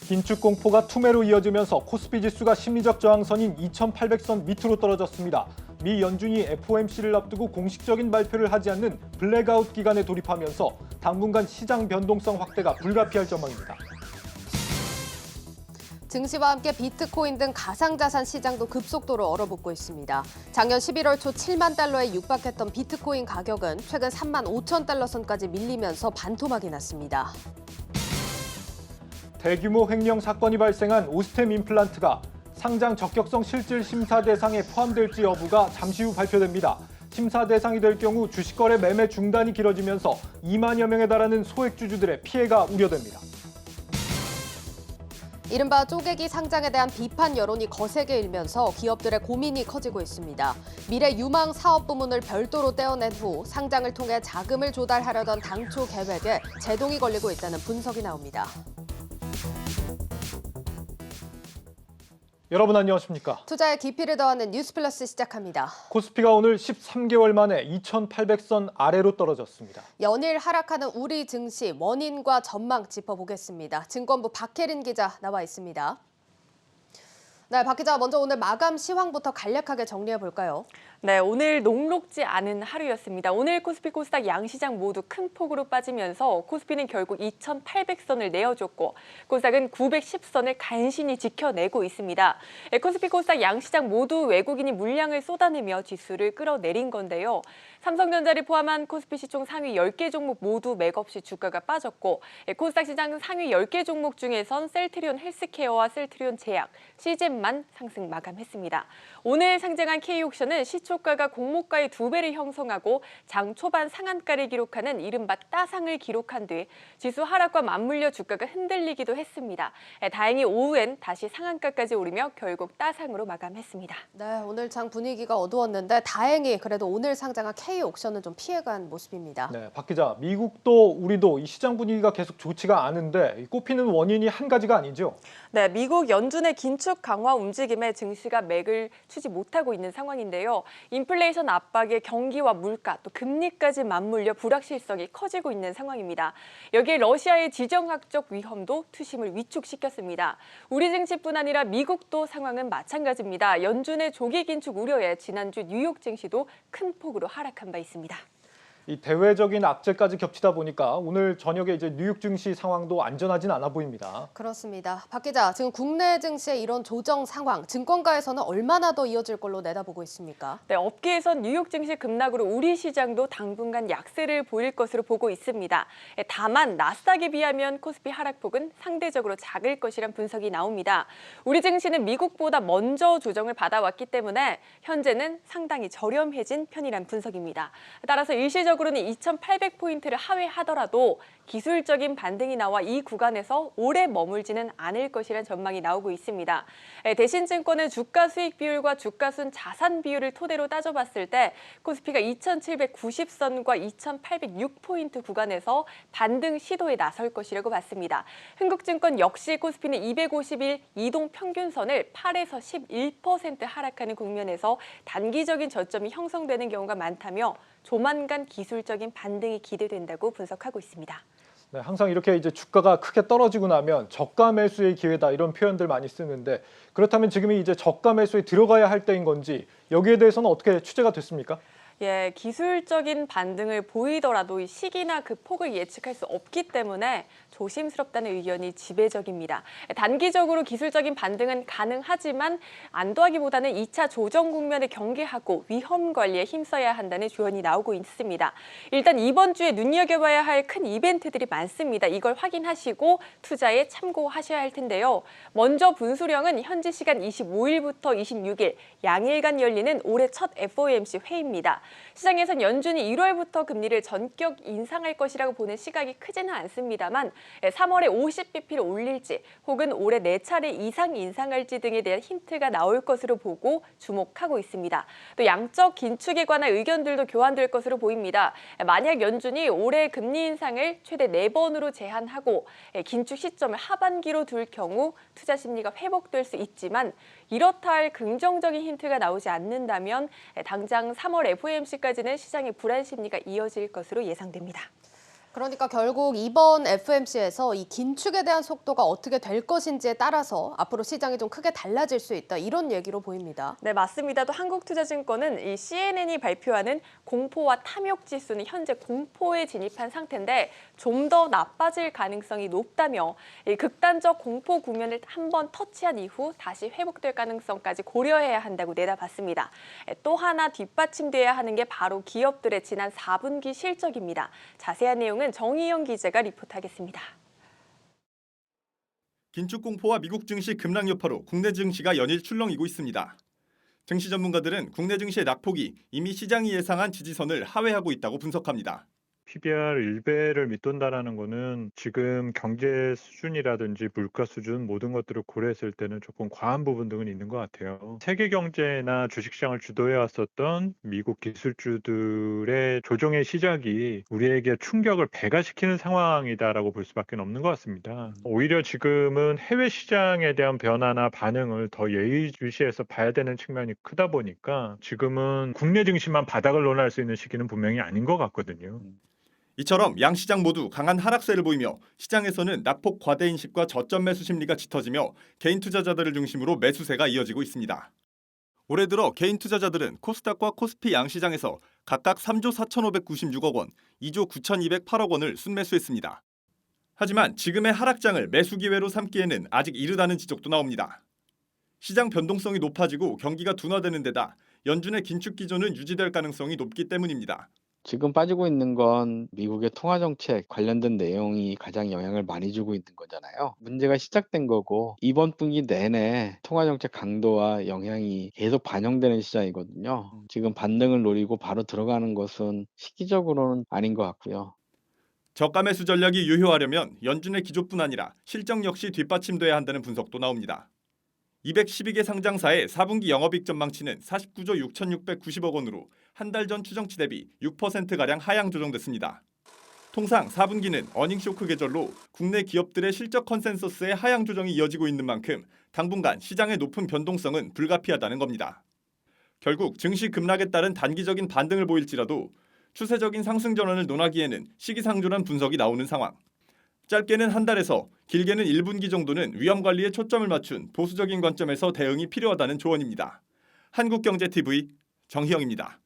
긴축 공포가 투매로 이어지면서 코스피 지수가 심리적 저항선인 2800선 밑으로 떨어졌습니다. 미 연준이 FOMC를 앞두고 공식적인 발표를 하지 않는 블랙아웃 기간에 돌입하면서 당분간 시장 변동성 확대가 불가피할 전망입니다. 증시와 함께 비트코인 등 가상자산 시장도 급속도로 얼어붙고 있습니다. 작년 11월 초 7만 달러에 육박했던 비트코인 가격은 최근 3만 5천 달러 선까지 밀리면서 반토막이 났습니다. 대규모 횡령 사건이 발생한 오스템 임플란트가 상장 적격성 실질 심사 대상에 포함될지 여부가 잠시 후 발표됩니다. 심사 대상이 될 경우 주식거래 매매 중단이 길어지면서 2만여 명에 달하는 소액주주들의 피해가 우려됩니다. 이른바 쪼개기 상장에 대한 비판 여론이 거세게 일면서 기업들의 고민이 커지고 있습니다. 미래 유망 사업 부문을 별도로 떼어낸 후 상장을 통해 자금을 조달하려던 당초 계획에 제동이 걸리고 있다는 분석이 나옵니다. 여러분 안녕하십니까? 투자의 깊이를 더하는 뉴스플러스 시작합니다. 코스피가 오늘 13개월 만에 2800선 아래로 떨어졌습니다. 연일 하락하는 우리 증시 원인과 전망 짚어보겠습니다. 증권부 박혜린 기자 나와 있습니다. 네, 박 기자 먼저 오늘 마감 시황부터 간략하게 정리해 볼까요? 네, 오늘 녹록지 않은 하루였습니다. 오늘 코스피 코스닥 양시장 모두 큰 폭으로 빠지면서 코스피는 결국 2800선을 내어줬고 코스닥은 910선을 간신히 지켜내고 있습니다. 코스피 코스닥 양시장 모두 외국인이 물량을 쏟아내며 지수를 끌어내린 건데요. 삼성전자를 포함한 코스피 시총 상위 10개 종목 모두 맥없이 주가가 빠졌고 코스닥 시장 상위 10개 종목 중에선 셀트리온 헬스케어와 셀트리온 제약, 시젠만 상승 마감했습니다. 오늘 상장한 K옥션은 시초가가 공모가의 2배를 형성하고 장 초반 상한가를 기록하는 이른바 따상을 기록한 뒤 지수 하락과 맞물려 주가가 흔들리기도 했습니다. 다행히 오후엔 다시 상한가까지 오르며 결국 따상으로 마감했습니다. 네, 오늘 장 분위기가 어두웠는데 다행히 그래도 오늘 상장한 K옥션은 좀 피해간 모습입니다. 네, 박 기자, 미국도 우리도 이 시장 분위기가 계속 좋지가 않은데 꼽히는 원인이 한 가지가 아니죠? 네, 미국 연준의 긴축 강화 움직임에 증시가 맥을 추지 못하고 있는 상황인데요. 인플레이션 압박에 경기와 물가 또 금리까지 맞물려 불확실성이 커지고 있는 상황입니다. 여기에 러시아의 지정학적 위험도 투심을 위축시켰습니다. 우리 증시뿐 아니라 미국도 상황은 마찬가지입니다. 연준의 조기 긴축 우려에 지난주 뉴욕 증시도 큰 폭으로 하락한 바 있습니다. 이 대외적인 악재까지 겹치다 보니까 오늘 저녁에 이제 뉴욕 증시 상황도 안전하진 않아 보입니다. 그렇습니다. 박 기자, 지금 국내 증시의 이런 조정 상황, 증권가에서는 얼마나 더 이어질 걸로 내다보고 있습니까? 네, 업계에선 뉴욕 증시 급락으로 우리 시장도 당분간 약세를 보일 것으로 보고 있습니다. 다만 나스닥에 비하면 코스피 하락폭은 상대적으로 작을 것이란 분석이 나옵니다. 우리 증시는 미국보다 먼저 조정을 받아왔기 때문에 현재는 상당히 저렴해진 편이란 분석입니다. 따라서 일시적으로는 2800포인트를 하회하더라도 기술적인 반등이 나와 이 구간에서 오래 머물지는 않을 것이란 전망이 나오고 있습니다. 대신증권은 주가 수익 비율과 주가 순 자산 비율을 토대로 따져봤을 때 코스피가 2790선과 2806포인트 구간에서 반등 시도에 나설 것이라고 봤습니다. 흥국증권 역시 코스피는 250일 이동 평균선을 8에서 11% 하락하는 국면에서 단기적인 저점이 형성되는 경우가 많다며 조만간 기술적인 반등이 기대된다고 분석하고 있습니다. 네, 항상 이렇게 이제 주가가 크게 떨어지고 나면 저가 매수의 기회다 이런 표현들 많이 쓰는데 그렇다면 지금이 이제 저가 매수에 들어가야 할 때인 건지 여기에 대해서는 어떻게 취재가 됐습니까? 예, 기술적인 반등을 보이더라도 이 시기나 그 폭을 예측할 수 없기 때문에 조심스럽다는 의견이 지배적입니다. 단기적으로 기술적인 반등은 가능하지만 안도하기보다는 2차 조정 국면을 경계하고 위험 관리에 힘써야 한다는 조언이 나오고 있습니다. 일단 이번 주에 눈여겨봐야 할 큰 이벤트들이 많습니다. 이걸 확인하시고 투자에 참고하셔야 할 텐데요. 먼저 분수령은 현지 시간 25일부터 26일 양일간 열리는 올해 첫 FOMC 회의입니다. 시장에선 연준이 1월부터 금리를 전격 인상할 것이라고 보는 시각이 크지는 않습니다만 3월에 50bp를 올릴지 혹은 올해 4차례 이상 인상할지 등에 대한 힌트가 나올 것으로 보고 주목하고 있습니다. 또 양적 긴축에 관한 의견들도 교환될 것으로 보입니다. 만약 연준이 올해 금리 인상을 최대 4번으로 제한하고 긴축 시점을 하반기로 둘 경우 투자 심리가 회복될 수 있지만 이렇다 할 긍정적인 힌트가 나오지 않는다면 당장 3월 FOMC까지는 시장의 불안 심리가 이어질 것으로 예상됩니다. 그러니까 결국 이번 FOMC에서 이 긴축에 대한 속도가 어떻게 될 것인지에 따라서 앞으로 시장이 좀 크게 달라질 수 있다. 이런 얘기로 보입니다. 네, 맞습니다. 또 한국투자증권은 이 CNN이 발표하는 공포와 탐욕 지수는 현재 공포에 진입한 상태인데 좀 더 나빠질 가능성이 높다며 이 극단적 공포 국면을 한번 터치한 이후 다시 회복될 가능성까지 고려해야 한다고 내다봤습니다. 또 하나 뒷받침돼야 하는 게 바로 기업들의 지난 4분기 실적입니다. 자세한 내용은 정희영 기자가 리포트하겠습니다. 긴축 공포와 미국 증시 급락 여파로 국내 증시가 연일 출렁이고 있습니다. 증시 전문가들은 국내 증시의 낙폭이 이미 시장이 예상한 지지선을 하회하고 있다고 분석합니다. PBR 1배를 밑돈다라는 거는 지금 경제 수준이라든지 물가 수준 모든 것들을 고려했을 때는 조금 과한 부분들은 있는 것 같아요. 세계 경제나 주식시장을 주도해 왔었던 미국 기술주들의 조정의 시작이 우리에게 충격을 배가시키는 상황이다라고 볼 수밖에 없는 것 같습니다. 오히려 지금은 해외 시장에 대한 변화나 반응을 더 예의주시해서 봐야 되는 측면이 크다 보니까 지금은 국내 증시만 바닥을 논할 수 있는 시기는 분명히 아닌 것 같거든요. 이처럼 양시장 모두 강한 하락세를 보이며 시장에서는 낙폭 과대 인식과 저점 매수 심리가 짙어지며 개인 투자자들을 중심으로 매수세가 이어지고 있습니다. 올해 들어 개인 투자자들은 코스닥과 코스피 양시장에서 각각 3조 4,596억 원, 2조 9,208억 원을 순매수했습니다. 하지만 지금의 하락장을 매수 기회로 삼기에는 아직 이르다는 지적도 나옵니다. 시장 변동성이 높아지고 경기가 둔화되는 데다 연준의 긴축 기조는 유지될 가능성이 높기 때문입니다. 지금 빠지고 있는 건 미국의 통화정책 관련된 내용이 가장 영향을 많이 주고 있는 거잖아요. 문제가 시작된 거고 이번 분기 내내 통화정책 강도와 영향이 계속 반영되는 시장이거든요. 지금 반등을 노리고 바로 들어가는 것은 시기적으로는 아닌 것 같고요. 저가 매수 전략이 유효하려면 연준의 기조뿐 아니라 실적 역시 뒷받침돼야 한다는 분석도 나옵니다. 212개 상장사의 4분기 영업이익 전망치는 49조 6,690억 원으로 한 달 전 추정치 대비 6%가량 하향 조정됐습니다. 통상 4분기는 어닝 쇼크 계절로 국내 기업들의 실적 컨센서스의 하향 조정이 이어지고 있는 만큼 당분간 시장의 높은 변동성은 불가피하다는 겁니다. 결국 증시 급락에 따른 단기적인 반등을 보일지라도 추세적인 상승 전환을 논하기에는 시기상조란 분석이 나오는 상황. 짧게는 한 달에서 길게는 1분기 정도는 위험 관리에 초점을 맞춘 보수적인 관점에서 대응이 필요하다는 조언입니다. 한국경제TV 정희영입니다.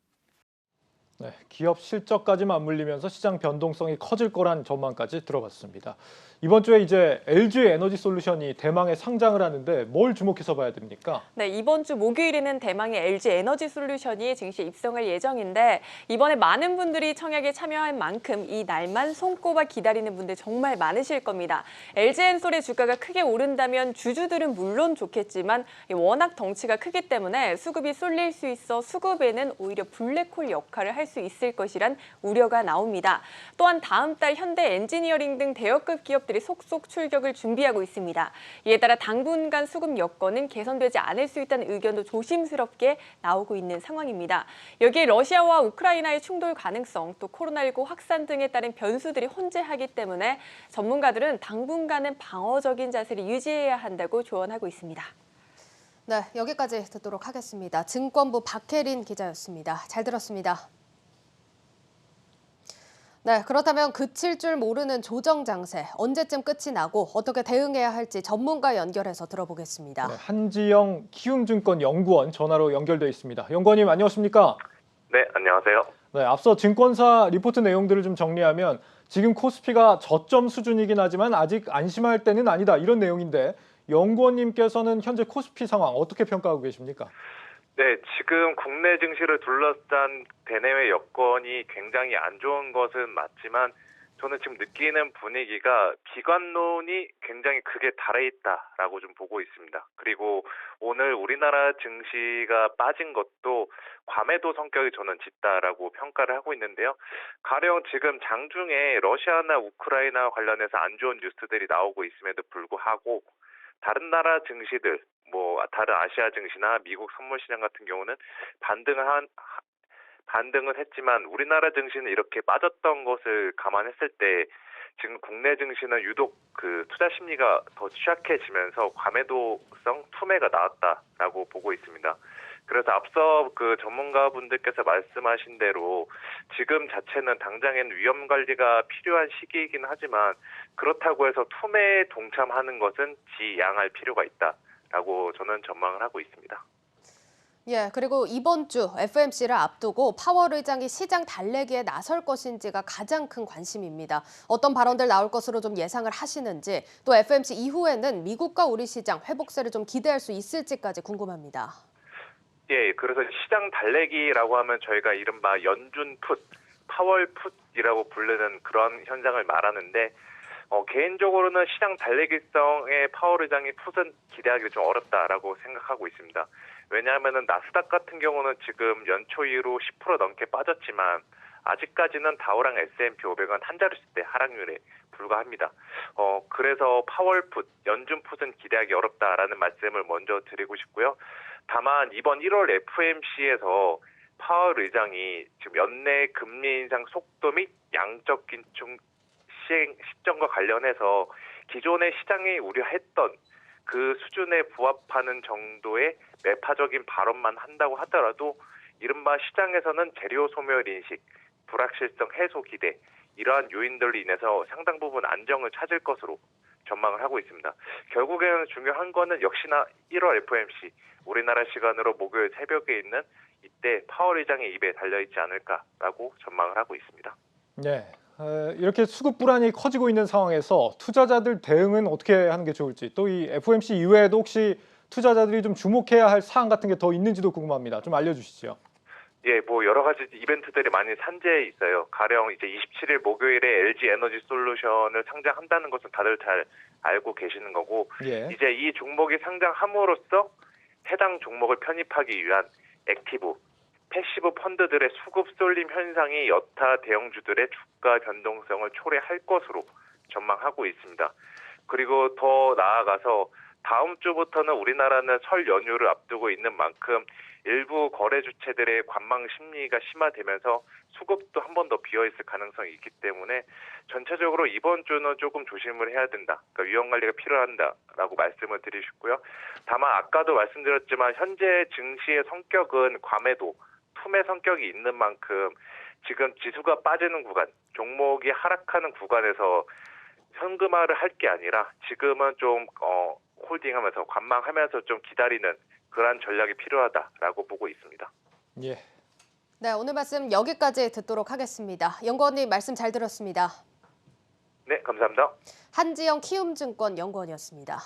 네, 기업 실적까지 맞물리면서 시장 변동성이 커질 거란 전망까지 들어봤습니다. 이번 주에 이제 LG에너지솔루션이 대망의 상장을 하는데 뭘 주목해서 봐야 됩니까? 네, 이번 주 목요일에는 대망의 LG에너지솔루션이 증시에 입성할 예정인데 이번에 많은 분들이 청약에 참여한 만큼 이 날만 손꼽아 기다리는 분들 정말 많으실 겁니다. LG엔솔의 주가가 크게 오른다면 주주들은 물론 좋겠지만 워낙 덩치가 크기 때문에 수급이 쏠릴 수 있어 수급에는 오히려 블랙홀 역할을 할 수 있을 것이란 우려가 나옵니다. 또한 다음 달 현대 엔지니어링 등 대여급 기업들이 속속 출격을 준비하고 있습니다. 이에 따라 당분간 수급 여건은 개선되지 않을 수 있다는 의견도 조심스럽게 나오고 있는 상황입니다. 여기에 러시아와 우크라이나의 충돌 가능성, 또 코로나19 확산 등에 따른 변수들이 혼재하기 때문에 전문가들은 당분간은 방어적인 자세를 유지해야 한다고 조언하고 있습니다. 네, 여기까지 듣도록 하겠습니다. 증권부 박혜린 기자였습니다. 잘 들었습니다. 네, 그렇다면 그칠 줄 모르는 조정 장세, 언제쯤 끝이 나고 어떻게 대응해야 할지 전문가 연결해서 들어보겠습니다. 네, 한지영 키움증권 연구원 전화로 연결돼 있습니다. 연구원님 안녕하십니까? 네, 안녕하세요. 네, 앞서 증권사 리포트 내용들을 좀 정리하면 지금 코스피가 저점 수준이긴 하지만 아직 안심할 때는 아니다 이런 내용인데 연구원님께서는 현재 코스피 상황 어떻게 평가하고 계십니까? 네, 지금 국내 증시를 둘러싼 대내외 여건이 굉장히 안 좋은 것은 맞지만 저는 지금 느끼는 분위기가 비관론이 굉장히 크게 달해있다라고 좀 보고 있습니다. 그리고 오늘 우리나라 증시가 빠진 것도 과매도 성격이 저는 짙다라고 평가를 하고 있는데요. 가령 지금 장중에 러시아나 우크라이나 관련해서 안 좋은 뉴스들이 나오고 있음에도 불구하고 다른 나라 증시들, 다른 아시아 증시나 미국 선물 시장 같은 경우는 반등은 했지만 우리나라 증시는 이렇게 빠졌던 것을 감안했을 때 지금 국내 증시는 유독 그 투자 심리가 더 취약해지면서 과매도성 투매가 나왔다라고 보고 있습니다. 그래서 앞서 그 전문가분들께서 말씀하신 대로 지금 자체는 당장엔 위험 관리가 필요한 시기이긴 하지만 그렇다고 해서 투매에 동참하는 것은 지양할 필요가 있다라고 저는 전망을 하고 있습니다. 예, 그리고 이번 주 FOMC를 앞두고 파월 의장이 시장 달래기에 나설 것인지가 가장 큰 관심입니다. 어떤 발언들 나올 것으로 좀 예상을 하시는지, 또 FOMC 이후에는 미국과 우리 시장 회복세를 좀 기대할 수 있을지까지 궁금합니다. 예, 그래서 시장 달래기라고 하면 저희가 이른바 연준 풋, 파월 풋이라고 부르는 그런 현상을 말하는데 개인적으로는 시장 달래기성의 파월 의장이 풋은 기대하기 좀 어렵다라고 생각하고 있습니다. 왜냐하면은 나스닥 같은 경우는 지금 연초 이후로 10% 넘게 빠졌지만 아직까지는 다우랑 S&P 500은 한 자릿수대 하락률에 불과합니다. 그래서 파월 풋, 연준 풋은 기대하기 어렵다라는 말씀을 먼저 드리고 싶고요. 다만 이번 1월 FOMC에서 파월 의장이 지금 연내 금리 인상 속도 및 양적 긴축 시행 시점과 관련해서 기존의 시장이 우려했던 그 수준에 부합하는 정도의 매파적인 발언만 한다고 하더라도 이른바 시장에서는 재료 소멸 인식, 불확실성 해소 기대 이러한 요인들로 인해서 상당 부분 안정을 찾을 것으로 전망을 하고 있습니다. 결국에는 중요한 거는 역시나 1월 FOMC 우리나라 시간으로 목요일 새벽에 있는 이때 파월 의장의 입에 달려있지 않을까라고 전망을 하고 있습니다. 네, 이렇게 수급 불안이 커지고 있는 상황에서 투자자들 대응은 어떻게 하는 게 좋을지, 또 이 FOMC 이외에도 혹시 투자자들이 좀 주목해야 할 사항 같은 게 더 있는지도 궁금합니다. 좀 알려주시죠. 예, 뭐 여러 가지 이벤트들이 많이 산재해 있어요. 가령 이제 27일 목요일에 LG 에너지 솔루션을 상장한다는 것은 다들 잘 알고 계시는 거고, 예. 이제 이 종목이 상장함으로써 해당 종목을 편입하기 위한 액티브, 패시브 펀드들의 수급 쏠림 현상이 여타 대형주들의 주가 변동성을 초래할 것으로 전망하고 있습니다. 그리고 더 나아가서 다음 주부터는 우리나라는 설 연휴를 앞두고 있는 만큼 일부 거래 주체들의 관망 심리가 심화되면서 수급도 한 번 더 비어있을 가능성이 있기 때문에 전체적으로 이번 주는 조금 조심을 해야 된다. 그러니까 위험 관리가 필요하다라고 말씀을 드리고 싶고요. 다만 아까도 말씀드렸지만 현재 증시의 성격은 과매도, 투매 성격이 있는 만큼 지금 지수가 빠지는 구간, 종목이 하락하는 구간에서 현금화를 할 게 아니라 지금은 좀 홀딩하면서 관망하면서 좀 기다리는 그러한 전략이 필요하다라고 보고 있습니다. 예. 네, 오늘 말씀 여기까지 듣도록 하겠습니다. 연구원님 말씀 잘 들었습니다. 네, 감사합니다. 한지영 키움증권 연구원이었습니다.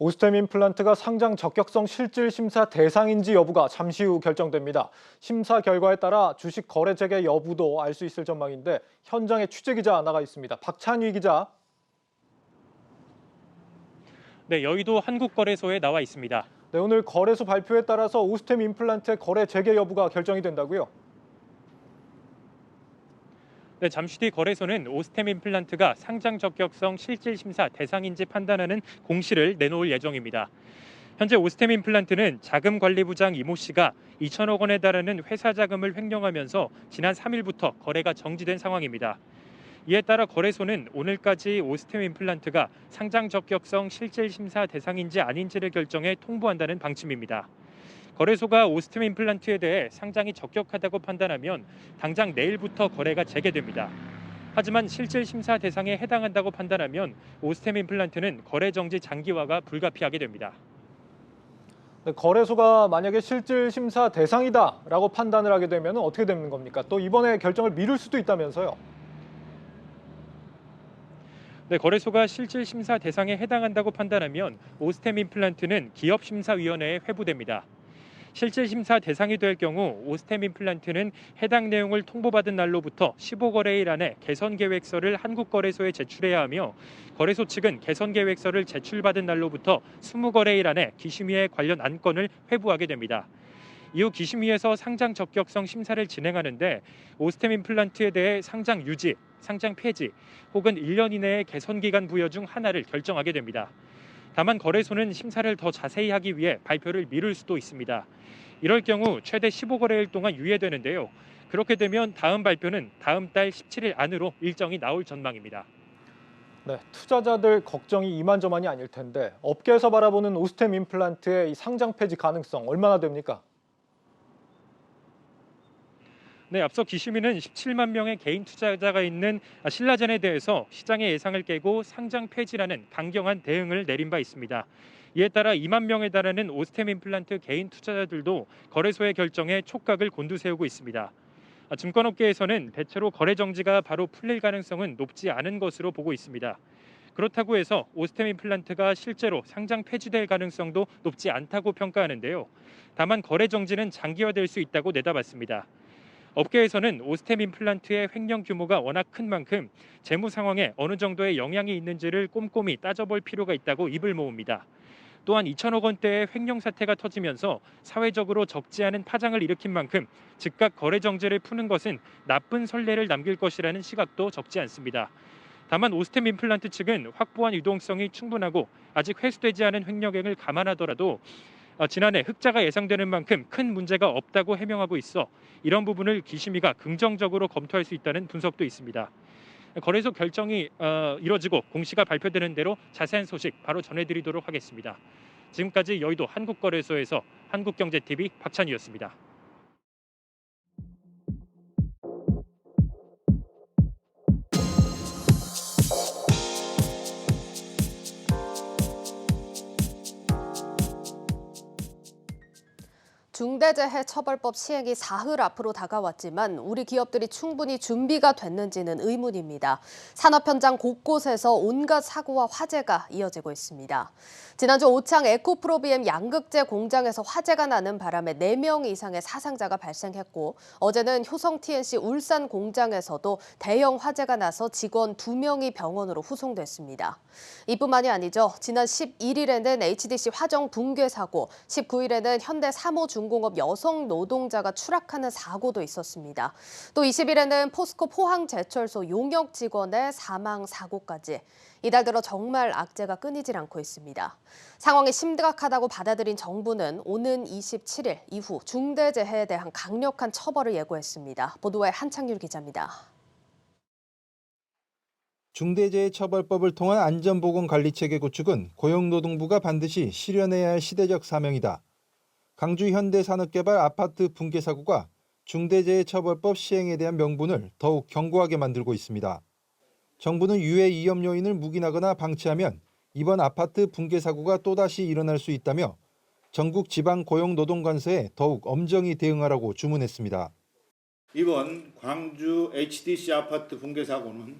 오스템 임플란트가 상장 적격성 실질 심사 대상인지 여부가 잠시 후 결정됩니다. 심사 결과에 따라 주식 거래 재개 여부도 알 수 있을 전망인데 현장에 취재 기자 나가 있습니다. 박찬휘 기자. 네, 여의도 한국거래소에 나와 있습니다. 네, 오늘 거래소 발표에 따라서 오스템 임플란트의 거래 재개 여부가 결정이 된다고요? 네, 잠시 뒤 거래소는 오스템 임플란트가 상장 적격성 실질 심사 대상인지 판단하는 공시를 내놓을 예정입니다. 현재 오스템 임플란트는 자금관리부장 이모 씨가 2천억 원에 달하는 회사 자금을 횡령하면서 지난 3일부터 거래가 정지된 상황입니다. 이에 따라 거래소는 오늘까지 오스템 임플란트가 상장 적격성 실질 심사 대상인지 아닌지를 결정해 통보한다는 방침입니다. 거래소가 오스템 임플란트에 대해 상장이 적격하다고 판단하면 당장 내일부터 거래가 재개됩니다. 하지만 실질 심사 대상에 해당한다고 판단하면 오스템 임플란트는 거래 정지 장기화가 불가피하게 됩니다. 네, 거래소가 만약에 실질 심사 대상이다라고 판단을 하게 되면 어떻게 되는 겁니까? 또 이번에 결정을 미룰 수도 있다면서요? 네, 거래소가 실질 심사 대상에 해당한다고 판단하면 오스템 임플란트는 기업심사위원회에 회부됩니다. 실질 심사 대상이 될 경우 오스템 임플란트는 해당 내용을 통보받은 날로부터 15거래일 안에 개선 계획서를 한국거래소에 제출해야 하며 거래소 측은 개선 계획서를 제출받은 날로부터 20거래일 안에 기심위에 관련 안건을 회부하게 됩니다. 이후 기심위에서 상장 적격성 심사를 진행하는데 오스템 임플란트에 대해 상장 유지 상장 폐지 혹은 1년 이내의 개선 기간 부여 중 하나를 결정하게 됩니다. 다만 거래소는 심사를 더 자세히 하기 위해 발표를 미룰 수도 있습니다. 이럴 경우 최대 15거래일 동안 유예되는데요. 그렇게 되면 다음 발표는 다음 달 17일 안으로 일정이 나올 전망입니다. 네, 투자자들 걱정이 이만저만이 아닐 텐데 업계에서 바라보는 오스템 임플란트의 이 상장 폐지 가능성 얼마나 됩니까? 네, 앞서 기시민은 17만 명의 개인 투자자가 있는 신라젠에 대해서 시장의 예상을 깨고 상장 폐지라는 강경한 대응을 내린 바 있습니다. 이에 따라 2만 명에 달하는 오스템 임플란트 개인 투자자들도 거래소의 결정에 촉각을 곤두세우고 있습니다. 증권업계에서는 대체로 거래 정지가 바로 풀릴 가능성은 높지 않은 것으로 보고 있습니다. 그렇다고 해서 오스템 임플란트가 실제로 상장 폐지될 가능성도 높지 않다고 평가하는데요. 다만 거래 정지는 장기화될 수 있다고 내다봤습니다. 업계에서는 오스템 임플란트의 횡령 규모가 워낙 큰 만큼 재무 상황에 어느 정도의 영향이 있는지를 꼼꼼히 따져볼 필요가 있다고 입을 모읍니다. 또한 2천억 원대의 횡령 사태가 터지면서 사회적으로 적지 않은 파장을 일으킨 만큼 즉각 거래 정지를 푸는 것은 나쁜 선례를 남길 것이라는 시각도 적지 않습니다. 다만 오스템 임플란트 측은 확보한 유동성이 충분하고 아직 회수되지 않은 횡령액을 감안하더라도 지난해 흑자가 예상되는 만큼 큰 문제가 없다고 해명하고 있어 이런 부분을 기시미가 긍정적으로 검토할 수 있다는 분석도 있습니다. 거래소 결정이 이뤄지고 공시가 발표되는 대로 자세한 소식 바로 전해드리도록 하겠습니다. 지금까지 여의도 한국거래소에서 한국경제TV 박찬희였습니다. 중대재해처벌법 시행이 사흘 앞으로 다가왔지만 우리 기업들이 충분히 준비가 됐는지는 의문입니다. 산업 현장 곳곳에서 온갖 사고와 화재가 이어지고 있습니다. 지난주 오창 에코프로비엠 양극재 공장에서 화재가 나는 바람에 4명 이상의 사상자가 발생했고 어제는 효성 TNC 울산 공장에서도 대형 화재가 나서 직원 2명이 병원으로 후송됐습니다. 이뿐만이 아니죠. 지난 11일에는 HDC 화정 붕괴 사고, 19일에는 현대 3호 중공업 여성 노동자가 추락하는 사고도 있었습니다. 또 20일에는 포스코 포항제철소 용역 직원의 사망 사고까지. 이달 들어 정말 악재가 끊이질 않고 있습니다. 상황이 심각하다고 받아들인 정부는 오는 27일 이후 중대재해에 대한 강력한 처벌을 예고했습니다. 보도에 한창률 기자입니다. 중대재해처벌법을 통한 안전보건관리체계 구축은 고용노동부가 반드시 실현해야 할 시대적 사명이다. 강주 현대산업개발 아파트 붕괴 사고가 중대재해처벌법 시행에 대한 명분을 더욱 견고하게 만들고 있습니다. 정부는 유해 위험 요인을 묵인하거나 방치하면 이번 아파트 붕괴 사고가 또다시 일어날 수 있다며 전국 지방 고용노동관서에 더욱 엄정히 대응하라고 주문했습니다. 이번 광주 HDC 아파트 붕괴 사고는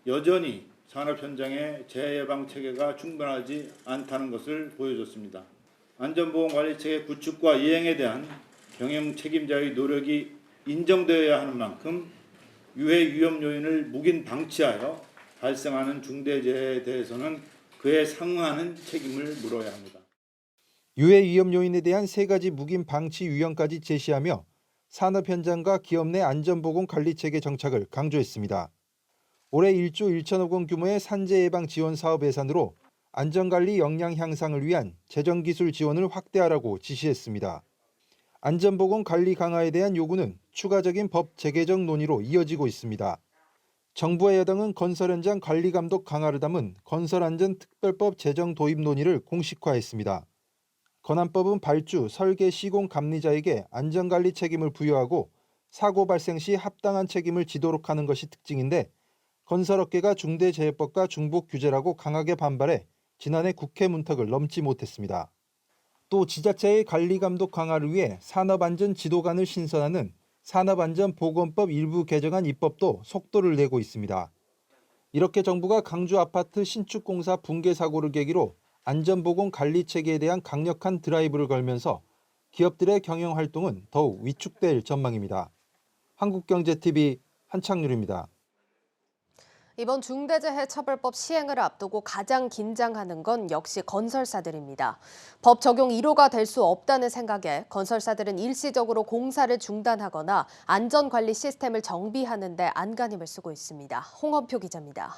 여전히 산업 현장의 재해 예방 체계가 충분하지 않다는 것을 보여줬습니다. 안전보건관리체계 구축과 이행에 대한 경영 책임자의 노력이 인정되어야 하는 만큼 유해 위험 요인을 묵인 방치하여 발생하는 중대재해에 대해서는 그에 상응하는 책임을 물어야 합니다. 유해 위험 요인에 대한 3가지 묵인 방치 유형까지 제시하며 산업 현장과 기업 내 안전보건 관리체계 정착을 강조했습니다. 올해 1조 1천억 원 규모의 산재 예방 지원 사업 예산으로 안전관리 역량 향상을 위한 재정기술 지원을 확대하라고 지시했습니다. 안전보건 관리 강화에 대한 요구는 추가적인 법 재개정 논의로 이어지고 있습니다. 정부와 여당은 건설 현장 관리 감독 강화를 담은 건설안전특별법 제정 도입 논의를 공식화했습니다. 건안법은 발주, 설계, 시공 감리자에게 안전관리 책임을 부여하고 사고 발생 시 합당한 책임을 지도록 하는 것이 특징인데 건설업계가 중대재해법과 중복 규제라고 강하게 반발해 지난해 국회 문턱을 넘지 못했습니다. 또 지자체의 관리 감독 강화를 위해 산업안전 지도관을 신설하는 산업안전보건법 일부 개정안 입법도 속도를 내고 있습니다. 이렇게 정부가 강주 아파트 신축공사 붕괴 사고를 계기로 안전보건 관리 체계에 대한 강력한 드라이브를 걸면서 기업들의 경영 활동은 더욱 위축될 전망입니다. 한국경제TV 한창률입니다. 이번 중대재해처벌법 시행을 앞두고 가장 긴장하는 건 역시 건설사들입니다. 법 적용 1호가 될 수 없다는 생각에 건설사들은 일시적으로 공사를 중단하거나 안전관리 시스템을 정비하는 데 안간힘을 쓰고 있습니다. 홍원표 기자입니다.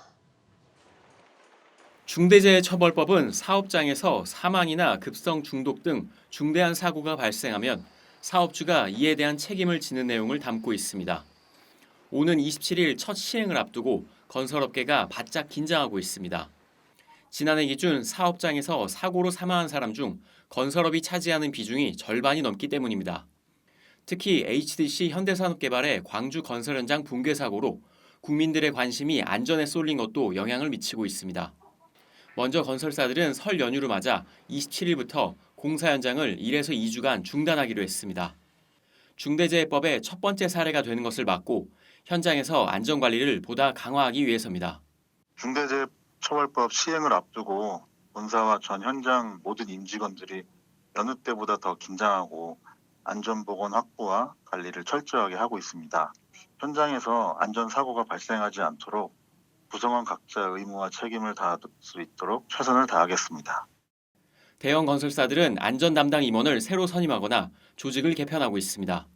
중대재해처벌법은 사업장에서 사망이나 급성 중독 등 중대한 사고가 발생하면 사업주가 이에 대한 책임을 지는 내용을 담고 있습니다. 오는 27일 첫 시행을 앞두고 건설업계가 바짝 긴장하고 있습니다. 지난해 기준 사업장에서 사고로 사망한 사람 중 건설업이 차지하는 비중이 절반이 넘기 때문입니다. 특히 HDC 현대산업개발의 광주 건설 현장 붕괴 사고로 국민들의 관심이 안전에 쏠린 것도 영향을 미치고 있습니다. 먼저 건설사들은 설 연휴를 맞아 27일부터 공사 현장을 1에서 2주간 중단하기로 했습니다. 중대재해법의 첫 번째 사례가 되는 것을 막고 현장에서 안전관리를 보다 강화하기 위해서입니다. 중대재해처벌법 시행을 앞두고 본사와 전 현장 모든 임직원들이 여느 때보다 더 긴장하고 안전보건 확보와 관리를 철저하게 하고 있습니다. 현장에서 안전사고가 발생하지 않도록 구성원 각자의 의무와 책임을 다할 수 있도록 최선을 다하겠습니다. 대형 건설사들은 안전 담당 임원을 새로 선임하거나 조직을 개편하고 있습니다.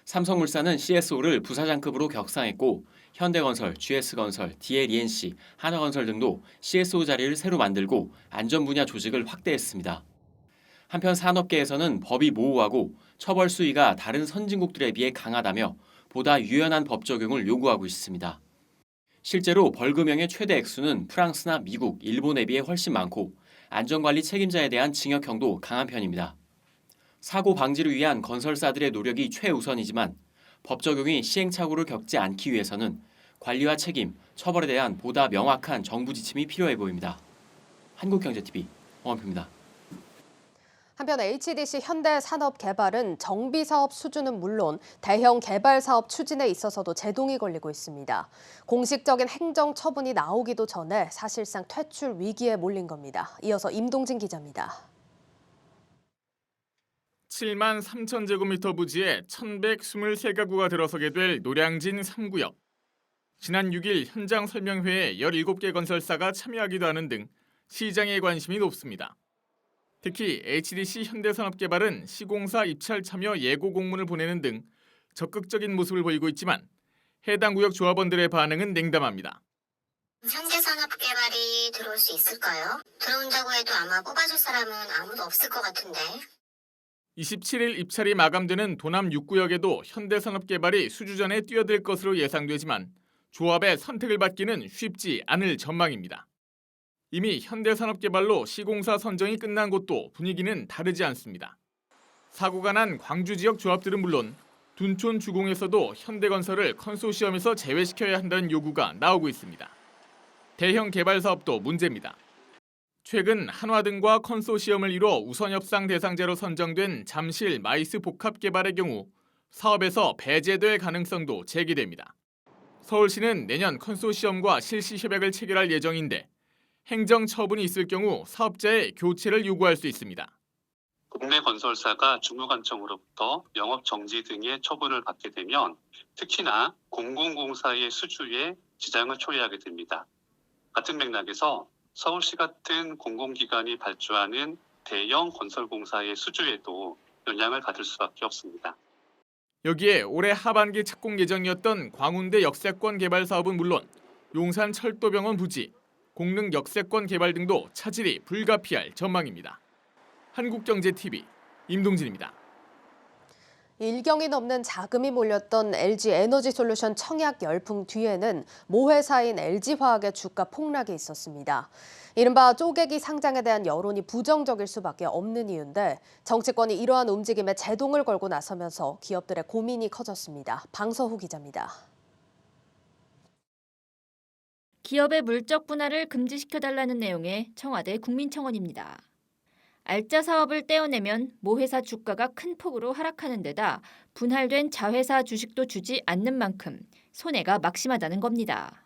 삼성물산은 CSO를 부사장급으로 격상했고 현대건설, GS건설, DLENC, 한화건설 등도 CSO 자리를 새로 만들고 안전 분야 조직을 확대했습니다. 한편 산업계에서는 법이 모호하고 처벌 수위가 다른 선진국들에 비해 강하다며 보다 유연한 법 적용을 요구하고 있습니다. 실제로 벌금형의 최대 액수는 프랑스나 미국, 일본에 비해 훨씬 많고 안전관리 책임자에 대한 징역형도 강한 편입니다. 사고 방지를 위한 건설사들의 노력이 최우선이지만 법 적용이 시행착오를 겪지 않기 위해서는 관리와 책임, 처벌에 대한 보다 명확한 정부 지침이 필요해 보입니다. 한국경제TV 홍원표입니다. 한편 HDC 현대산업개발은 정비사업 수주는 물론 대형 개발사업 추진에 있어서도 제동이 걸리고 있습니다. 공식적인 행정처분이 나오기도 전에 사실상 퇴출 위기에 몰린 겁니다. 이어서 임동진 기자입니다. 7만 3천 제곱미터 부지에 1,123가구가 들어서게 될 노량진 3구역. 지난 6일 현장 설명회에 17개 건설사가 참여하기도 하는 등 시장의 관심이 높습니다. 특히 HDC 현대산업개발은 시공사 입찰 참여 예고 공문을 보내는 등 적극적인 모습을 보이고 있지만 해당 구역 조합원들의 반응은 냉담합니다. 현대산업개발이 들어올 수 있을까요? 들어온다고 해도 아마 뽑아줄 사람은 아무도 없을 것 같은데. 27일 입찰이 마감되는 도남 6구역에도 현대산업개발이 수주 전에 뛰어들 것으로 예상되지만 조합의 선택을 받기는 쉽지 않을 전망입니다. 이미 현대산업개발로 시공사 선정이 끝난 곳도 분위기는 다르지 않습니다. 사고가 난 광주 지역 조합들은 물론 둔촌 주공에서도 현대건설을 컨소시엄에서 제외시켜야 한다는 요구가 나오고 있습니다. 대형 개발 사업도 문제입니다. 최근 한화등과 컨소시엄을 이뤄 우선협상 대상자로 선정된 잠실 마이스 복합개발의 경우 사업에서 배제될 가능성도 제기됩니다. 서울시는 내년 컨소시엄과 실시 협약을 체결할 예정인데 행정 처분이 있을 경우 사업자의 교체를 요구할 수 있습니다. 국내 건설사가 주무관청으로부터 영업 정지 등의 처분을 받게 되면 특히나 공공공사의 수주에 지장을 초래하게 됩니다. 같은 맥락에서 서울시 같은 공공기관이 발주하는 대형 건설공사의 수주에도 영향을 받을 수밖에 없습니다. 여기에 올해 하반기 착공 예정이었던 광운대 역세권 개발 사업은 물론 용산 철도병원 부지, 공릉 역세권 개발 등도 차질이 불가피할 전망입니다. 한국경제TV 임동진입니다. 일경이 넘는 자금이 몰렸던 LG에너지솔루션 청약 열풍 뒤에는 모회사인 LG화학의 주가 폭락이 있었습니다. 이른바 쪼개기 상장에 대한 여론이 부정적일 수밖에 없는 이유인데 정치권이 이러한 움직임에 제동을 걸고 나서면서 기업들의 고민이 커졌습니다. 방서후 기자입니다. 기업의 물적 분할을 금지시켜달라는 내용의 청와대 국민청원입니다. 알짜 사업을 떼어내면 모회사 주가가 큰 폭으로 하락하는 데다 분할된 자회사 주식도 주지 않는 만큼 손해가 막심하다는 겁니다.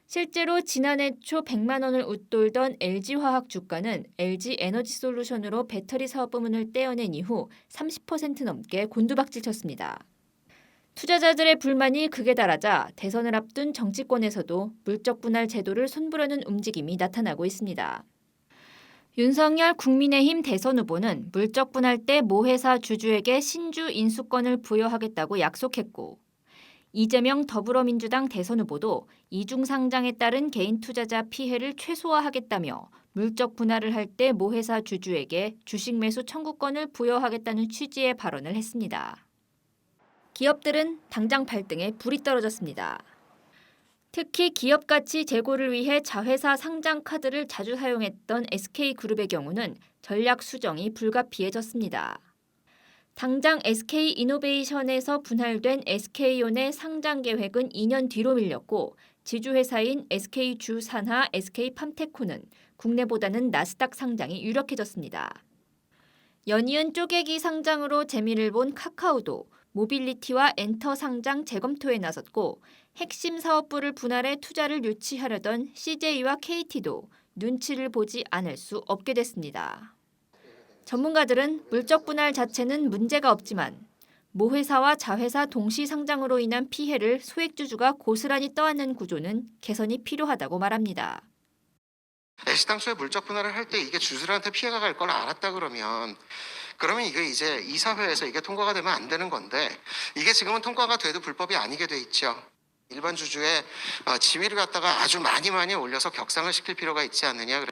실제로 지난해 초 100만 원을 웃돌던 LG화학 주가는 LG에너지솔루션으로 배터리 사업 부문을 떼어낸 이후 30% 넘게 곤두박질 쳤습니다. 투자자들의 불만이 극에 달하자 대선을 앞둔 정치권에서도 물적 분할 제도를 손보려는 움직임이 나타나고 있습니다. 윤석열 국민의힘 대선 후보는 물적 분할 때 모 회사 주주에게 신주 인수권을 부여하겠다고 약속했고, 이재명 더불어민주당 대선 후보도 이중 상장에 따른 개인 투자자 피해를 최소화하겠다며 물적 분할을 할 때 모 회사 주주에게 주식 매수 청구권을 부여하겠다는 취지의 발언을 했습니다. 기업들은 당장 발등에 불이 떨어졌습니다. 특히 기업 가치 제고를 위해 자회사 상장 카드를 자주 사용했던 SK그룹의 경우는 전략 수정이 불가피해졌습니다. 당장 SK이노베이션에서 분할된 SK온의 상장 계획은 2년 뒤로 밀렸고, 지주회사인 SK주산하, SK팜테코는 국내보다는 나스닥 상장이 유력해졌습니다. 연이은 쪼개기 상장으로 재미를 본 카카오도 모빌리티와 엔터 상장 재검토에 나섰고, 핵심 사업부를 분할해 투자를 유치하려던 CJ와 KT도 눈치를 보지 않을 수 없게 됐습니다. 전문가들은 물적 분할 자체는 문제가 없지만 모 회사와 자회사 동시 상장으로 인한 피해를 소액주주가 고스란히 떠안는 구조는 개선이 필요하다고 말합니다. 애시당초에 물적 분할을 할 때 이게 주주들한테 피해가 갈 걸 알았다 그러면 이게 이제 이사회에서 이게 통과가 되면 안 되는 건데, 이게 지금은 통과가 돼도 불법이 아니게 돼 있죠. 일반 주주의 지위를 갖다가 아주 많이 올려서 격상을 시킬 필요가 있지 않느냐.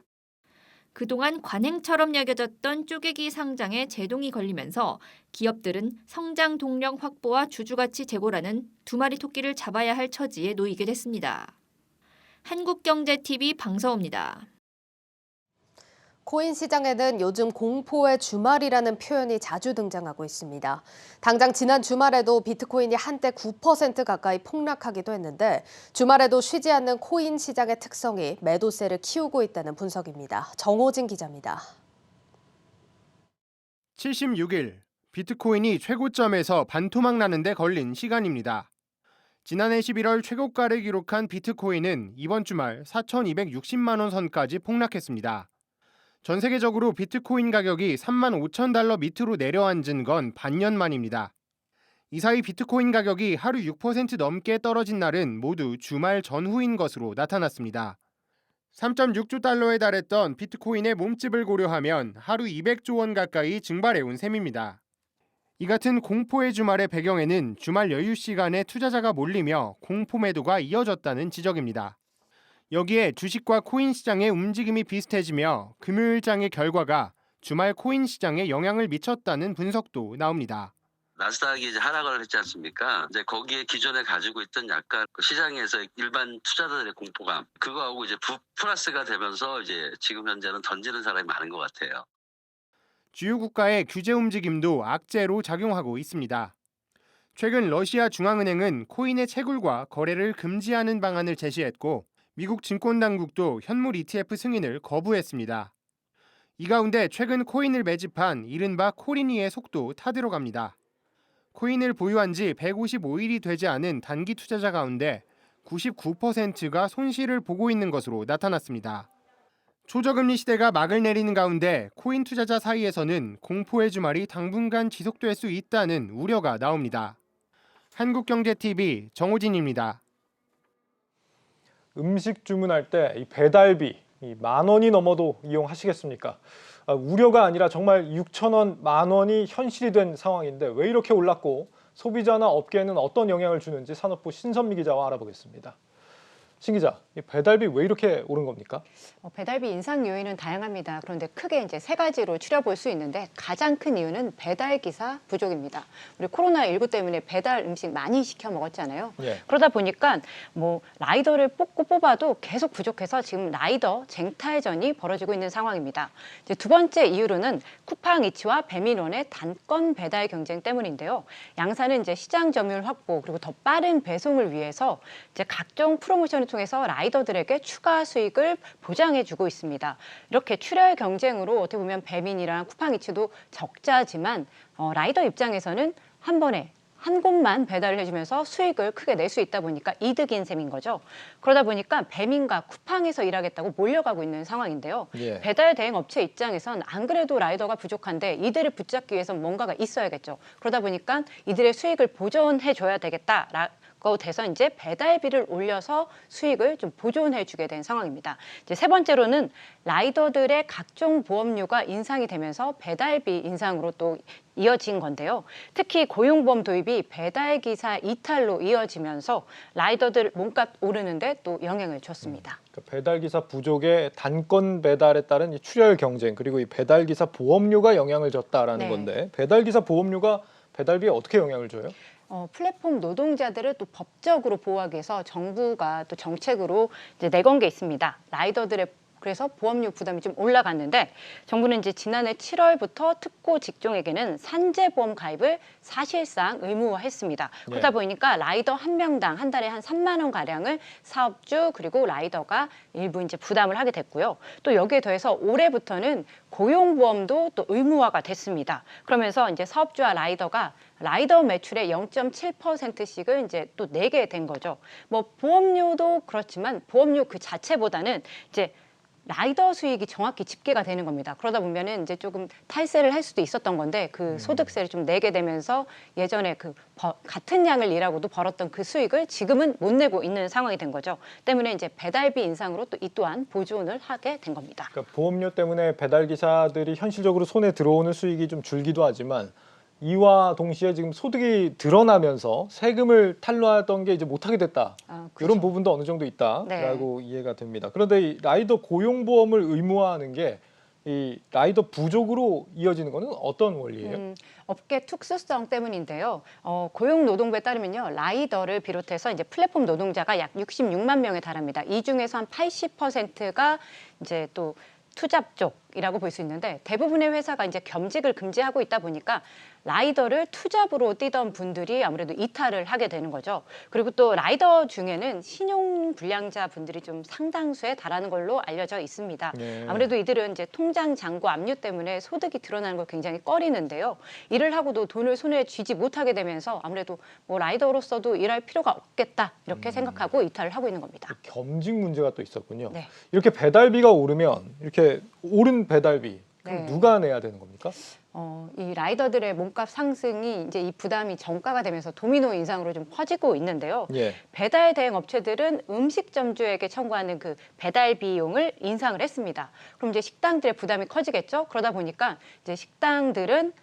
그동안 관행처럼 여겨졌던 쪼개기 상장에 제동이 걸리면서 기업들은 성장 동력 확보와 주주가치 제고라는 두 마리 토끼를 잡아야 할 처지에 놓이게 됐습니다. 한국경제TV 방서호입니다. 코인 시장에는 요즘 공포의 주말이라는 표현이 자주 등장하고 있습니다. 당장 지난 주말에도 비트코인이 한때 9% 가까이 폭락하기도 했는데, 주말에도 쉬지 않는 코인 시장의 특성이 매도세를 키우고 있다는 분석입니다. 정호진 기자입니다. 76일, 비트코인이 최고점에서 반토막 나는 데 걸린 시간입니다. 지난해 11월 최고가를 기록한 비트코인은 이번 주말 4,260만 원 선까지 폭락했습니다. 전 세계적으로 비트코인 가격이 3만 5천 달러 밑으로 내려앉은 건 반년 만입니다. 이 사이 비트코인 가격이 하루 6% 넘게 떨어진 날은 모두 주말 전후인 것으로 나타났습니다. 3.6조 달러에 달했던 비트코인의 몸집을 고려하면 하루 200조 원 가까이 증발해온 셈입니다. 이 같은 공포의 주말의 배경에는 주말 여유 시간에 투자자가 몰리며 공포 매도가 이어졌다는 지적입니다. 여기에 주식과 코인 시장의 움직임이 비슷해지며 금요일장의 결과가 주말 코인 시장에 영향을 미쳤다는 분석도 나옵니다. 나스닥이 이제 하락을 했지 않습니까? 이제 거기에 기존에 가지고 있던 약간 시장에서 일반 투자자들의 공포감, 그거하고 이제 플러스가 되면서 이제 지금 현재는 던지는 사람이 많은 것 같아요. 주요 국가의 규제 움직임도 악재로 작용하고 있습니다. 최근 러시아 중앙은행은 코인의 채굴과 거래를 금지하는 방안을 제시했고, 미국 증권당국도 현물 ETF 승인을 거부했습니다. 이 가운데 최근 코인을 매집한 이른바 코리니의 속도 타들어갑니다. 코인을 보유한 지 155일이 되지 않은 단기 투자자 가운데 99%가 손실을 보고 있는 것으로 나타났습니다. 초저금리 시대가 막을 내리는 가운데 코인 투자자 사이에서는 공포의 주말이 당분간 지속될 수 있다는 우려가 나옵니다. 한국경제TV 정호진입니다. 음식 주문할 때 이 배달비 10,000원이 넘어도 이용하시겠습니까? 우려가 아니라 정말 6,000원, 10,000원이 현실이 된 상황인데 왜 이렇게 올랐고 소비자나 업계에는 어떤 영향을 주는지 산업부 신선미 기자와 알아보겠습니다. 신 기자, 이 배달비 왜 이렇게 오른 겁니까? 배달비 인상 요인은 다양합니다. 그런데 크게 이제 세 가지로 추려볼 수 있는데, 가장 큰 이유는 배달 기사 부족입니다. 우리 코로나19 때문에 배달 음식 많이 시켜 먹었잖아요. 그러다 보니까 라이더를 뽑아도 계속 부족해서 지금 라이더 쟁탈전이 벌어지고 있는 상황입니다. 이제 두 번째 이유로는 쿠팡이츠와 배민원의 단건 배달 경쟁 때문인데요. 양사는 이제 시장 점유율 확보 그리고 더 빠른 배송을 위해서 이제 각종 프로모션을 통해서 라이더들에게 추가 수익을 보장해주고 있습니다. 이렇게 출혈 경쟁으로 어떻게 보면 배민이랑 쿠팡이츠도 적자지만 라이더 입장에서는 한 번에 한 곳만 배달을 해주면서 수익을 크게 낼 수 있다 보니까 이득인 셈인 거죠. 그러다 보니까 배민과 쿠팡에서 일하겠다고 몰려가고 있는 상황인데요. 예. 배달 대행 업체 입장에선 안 그래도 라이더가 부족한데 이들을 붙잡기 위해서 뭔가가 있어야겠죠. 그러다 보니까 이들의 수익을 보존해줘야 되겠다라고 돼서 이제 배달비를 올려서 수익을 좀 보존해주게 된 상황입니다. 이제 세 번째로는 라이더들의 각종 보험료가 인상이 되면서 배달비 인상으로 또 이어진 건데요. 특히 고용보험 도입이 배달기사 이탈로 이어지면서 라이더들 몸값 오르는데 또 영향을 줬습니다. 그러니까 배달기사 부족의 단건 배달에 따른 이 출혈 경쟁 그리고 이 배달기사 보험료가 영향을 줬다라는 네. 건데 배달기사 보험료가 배달비에 어떻게 영향을 줘요? 플랫폼 노동자들을 또 법적으로 보호하기 위해서 정부가 또 정책으로 이제 내건 게 있습니다. 라이더들의 그래서 보험료 부담이 좀 올라갔는데 정부는 이제 지난해 7월부터 특고 직종에게는 산재보험 가입을 사실상 의무화했습니다. 그러다 보니까 라이더 한 명당 한 달에 한 3만 원 가량을 사업주 그리고 라이더가 일부 이제 부담을 하게 됐고요. 또 여기에 더해서 올해부터는 고용보험도 또 의무화가 됐습니다. 그러면서 이제 사업주와 라이더가 라이더 매출의 0.7%씩을 이제 또 내게 된 거죠. 뭐 보험료도 그렇지만 보험료 그 자체보다는 이제 라이더 수익이 정확히 집계가 되는 겁니다. 그러다 보면은 이제 조금 탈세를 할 수도 있었던 건데 그 소득세를 좀 내게 되면서 예전에 그 같은 양을 일하고도 벌었던 그 수익을 지금은 못 내고 있는 상황이 된 거죠. 때문에 이제 배달비 인상으로 또 이 또한 보존을 하게 된 겁니다. 그러니까 보험료 때문에 배달기사들이 현실적으로 손에 들어오는 수익이 좀 줄기도 하지만 이와 동시에 지금 소득이 드러나면서 세금을 탈루하던 게 이제 못하게 됐다. 이런 부분도 어느 정도 있다라고 이해가 됩니다. 그런데 이 라이더 고용보험을 의무화하는 게 이 라이더 부족으로 이어지는 거는 어떤 원리예요? 업계 특수성 때문인데요. 고용노동부에 따르면요. 라이더를 비롯해서 이제 플랫폼 노동자가 약 66만 명에 달합니다. 이 중에서 한 80%가 이제 또 투잡 쪽이라고 볼 수 있는데 대부분의 회사가 이제 겸직을 금지하고 있다 보니까 라이더를 투잡으로 뛰던 분들이 아무래도 이탈을 하게 되는 거죠. 그리고 또 라이더 중에는 신용 불량자 분들이 좀 상당수에 달하는 걸로 알려져 있습니다. 네. 아무래도 이들은 이제 통장 잔고 압류 때문에 소득이 드러나는 걸 굉장히 꺼리는데요. 일을 하고도 돈을 손에 쥐지 못하게 되면서 아무래도 뭐 라이더로서도 일할 필요가 없겠다 이렇게 생각하고 이탈을 하고 있는 겁니다. 겸직 문제가 또 있었군요. 네. 이렇게 배달비가 오르면 이렇게 오른 배달비 그럼 네. 누가 내야 되는 겁니까? 이 라이더들의 몸값 상승이 이제 이 부담이 전가가 되면서 도미노 인상으로 좀 퍼지고 있는데요. 예. 배달 대행 업체들은 음식점주에게 청구하는 그 배달 비용을 인상을 했습니다. 그럼 이제 식당들의 부담이 커지겠죠. 그러다 보니까 이제 식당들은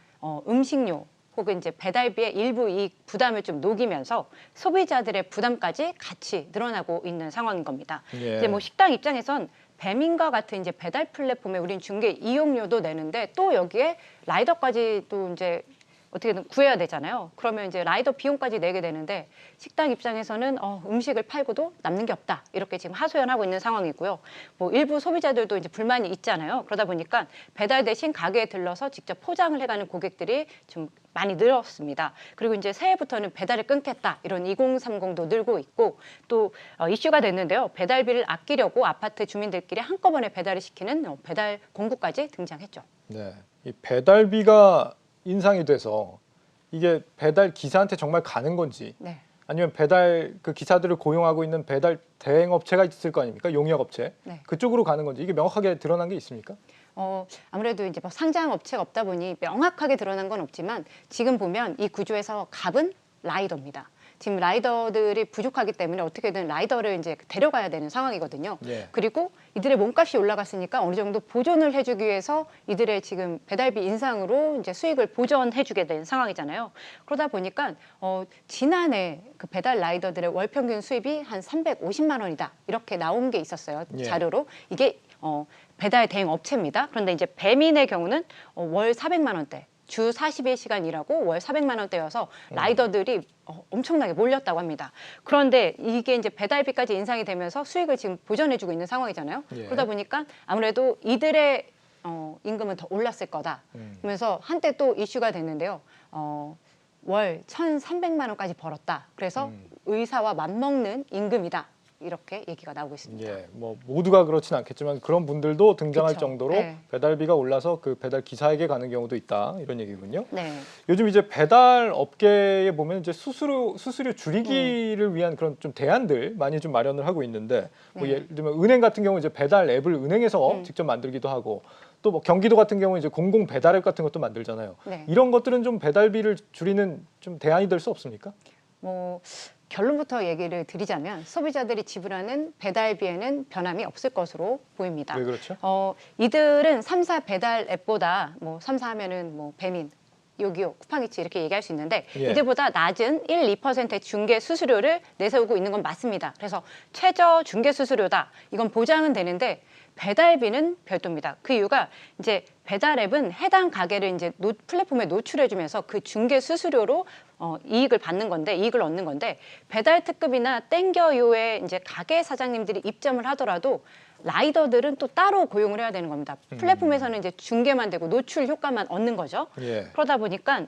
음식료 혹은 이제 배달비의 일부 이익 부담을 좀 녹이면서 소비자들의 부담까지 같이 늘어나고 있는 상황인 겁니다. 예. 이제 뭐 식당 입장에선 배민과 같은 이제 배달 플랫폼에 우린 중개 이용료도 내는데 또 여기에 라이더까지 또 이제 어떻게든 구해야 되잖아요. 그러면 이제 라이더 비용까지 내게 되는데 식당 입장에서는 음식을 팔고도 남는 게 없다. 이렇게 지금 하소연하고 있는 상황이고요. 뭐 일부 소비자들도 이제 불만이 있잖아요. 그러다 보니까 배달 대신 가게에 들러서 직접 포장을 해가는 고객들이 좀 많이 늘었습니다. 그리고 이제 새해부터는 배달을 끊겠다. 이런 2030도 늘고 있고 또 이슈가 됐는데요. 배달비를 아끼려고 아파트 주민들끼리 한꺼번에 배달을 시키는 배달 공구까지 등장했죠. 네. 이 배달비가 인상이 돼서 이게 배달 기사한테 정말 가는 건지 아니면 배달 그 기사들을 고용하고 있는 배달 대행 업체가 있을 거 아닙니까? 용역 업체. 그쪽으로 가는 건지 이게 명확하게 드러난 게 있습니까? 아무래도 이제 뭐 상장 업체가 없다 보니 명확하게 드러난 건 없지만 지금 보면 이 구조에서 갑은 라이더입니다. 지금 라이더들이 부족하기 때문에 어떻게든 라이더를 이제 데려가야 되는 상황이거든요. 그리고 이들의 몸값이 올라갔으니까 어느 정도 보존을 해주기 위해서 이들의 지금 배달비 인상으로 이제 수익을 보전해주게 된 상황이잖아요. 그러다 보니까 지난해 그 배달 라이더들의 월 평균 수입이 한 350만 원이다 이렇게 나온 게 있었어요. 자료로. 이게 배달 대행 업체입니다. 그런데 이제 배민의 경우는 월 400만 원대. 주 40일 일하고 월 400만 원대여서 라이더들이 엄청나게 몰렸다고 합니다. 그런데 이게 이제 배달비까지 인상이 되면서 수익을 지금 보전해주고 있는 상황이잖아요. 그러다 보니까 아무래도 이들의 임금은 더 올랐을 거다. 그러면서 한때 또 이슈가 됐는데요. 월 1,300만 원까지 벌었다. 그래서 의사와 맞먹는 임금이다. 이렇게 얘기가 나오고 있습니다. 예, 뭐 모두가 그렇진 않겠지만 그런 분들도 등장할 그쵸. 정도로 네. 배달비가 올라서 그 배달 기사에게 가는 경우도 있다 이런 얘기군요. 네. 요즘 이제 배달 업계에 보면 이제 수수료 줄이기를 위한 그런 좀 대안들 많이 좀 마련을 하고 있는데 뭐 네. 예를 들면 은행 같은 경우 이제 배달 앱을 은행에서 직접 만들기도 하고 또 뭐 경기도 같은 경우 이제 공공 배달 앱 같은 것도 만들잖아요. 네. 이런 것들은 좀 배달비를 줄이는 좀 대안이 될 수 없습니까? 뭐 결론부터 얘기를 드리자면 소비자들이 지불하는 배달비에는 변함이 없을 것으로 보입니다. 왜 그렇죠? 이들은 3사 배달 앱보다 뭐 3사 하면은 뭐 배민, 요기요, 쿠팡이츠 이렇게 얘기할 수 있는데 예. 이들보다 낮은 1, 2%의 중개 수수료를 내세우고 있는 건 맞습니다. 그래서 최저 중개 수수료다. 이건 보장은 되는데 배달비는 별도입니다. 그 이유가 이제 배달 앱은 해당 가게를 이제 플랫폼에 노출해주면서 그 중개 수수료로 이익을 얻는 건데 배달 특급이나 땡겨요에 이제 가게 사장님들이 입점을 하더라도 라이더들은 또 따로 고용을 해야 되는 겁니다. 플랫폼에서는 이제 중개만 되고 노출 효과만 얻는 거죠. 예. 그러다 보니까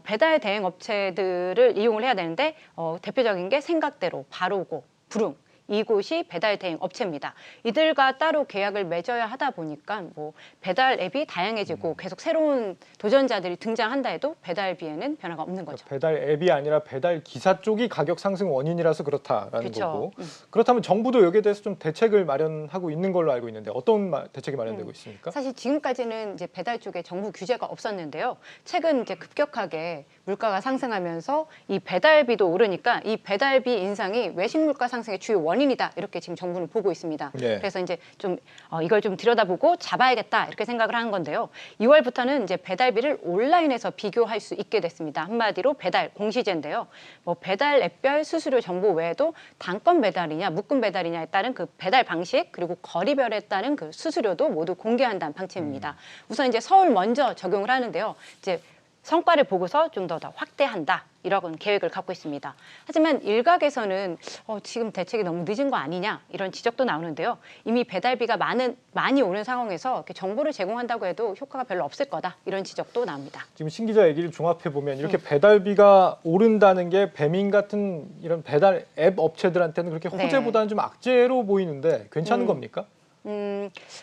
배달 대행 업체들을 이용을 해야 되는데 대표적인 게 생각대로, 바로고, 부릉. 이곳이 배달 대행 업체입니다. 이들과 따로 계약을 맺어야 하다 보니까 뭐 배달 앱이 다양해지고 계속 새로운 도전자들이 등장한다 해도 배달비에는 변화가 없는 거죠. 배달 앱이 아니라 배달 기사 쪽이 가격 상승 원인이라서 그렇다라는 그쵸. 거고. 그렇다면 정부도 여기에 대해서 좀 대책을 마련하고 있는 걸로 알고 있는데 어떤 대책이 마련되고 있습니까? 사실 지금까지는 이제 배달 쪽에 정부 규제가 없었는데요. 최근 이제 급격하게 물가가 상승하면서 이 배달비도 오르니까 이 배달비 인상이 외식 물가 상승의 주요 원인이다. 이렇게 지금 정부는 보고 있습니다. 네. 그래서 이제 좀 이걸 좀 들여다보고 잡아야겠다. 이렇게 생각을 하는 건데요. 2월부터는 이제 배달비를 온라인에서 비교할 수 있게 됐습니다. 한마디로 배달 공시제인데요. 뭐 배달 앱별 수수료 정보 외에도 단건 배달이냐, 묶음 배달이냐에 따른 그 배달 방식 그리고 거리별에 따른 그 수수료도 모두 공개한다는 방침입니다. 우선 이제 서울 먼저 적용을 하는데요. 이제 성과를 보고서 좀 더 확대한다. 이런 계획을 갖고 있습니다. 하지만 일각에서는 지금 대책이 너무 늦은 거 아니냐 이런 지적도 나오는데요. 이미 배달비가 많이 오른 상황에서 이렇게 정보를 제공한다고 해도 효과가 별로 없을 거다 이런 지적도 나옵니다. 지금 신 기자 얘기를 종합해 보면 이렇게 배달비가 오른다는 게 배민 같은 이런 배달 앱 업체들한테는 그렇게 호재보다는 좀 악재로 보이는데 괜찮은 겁니까?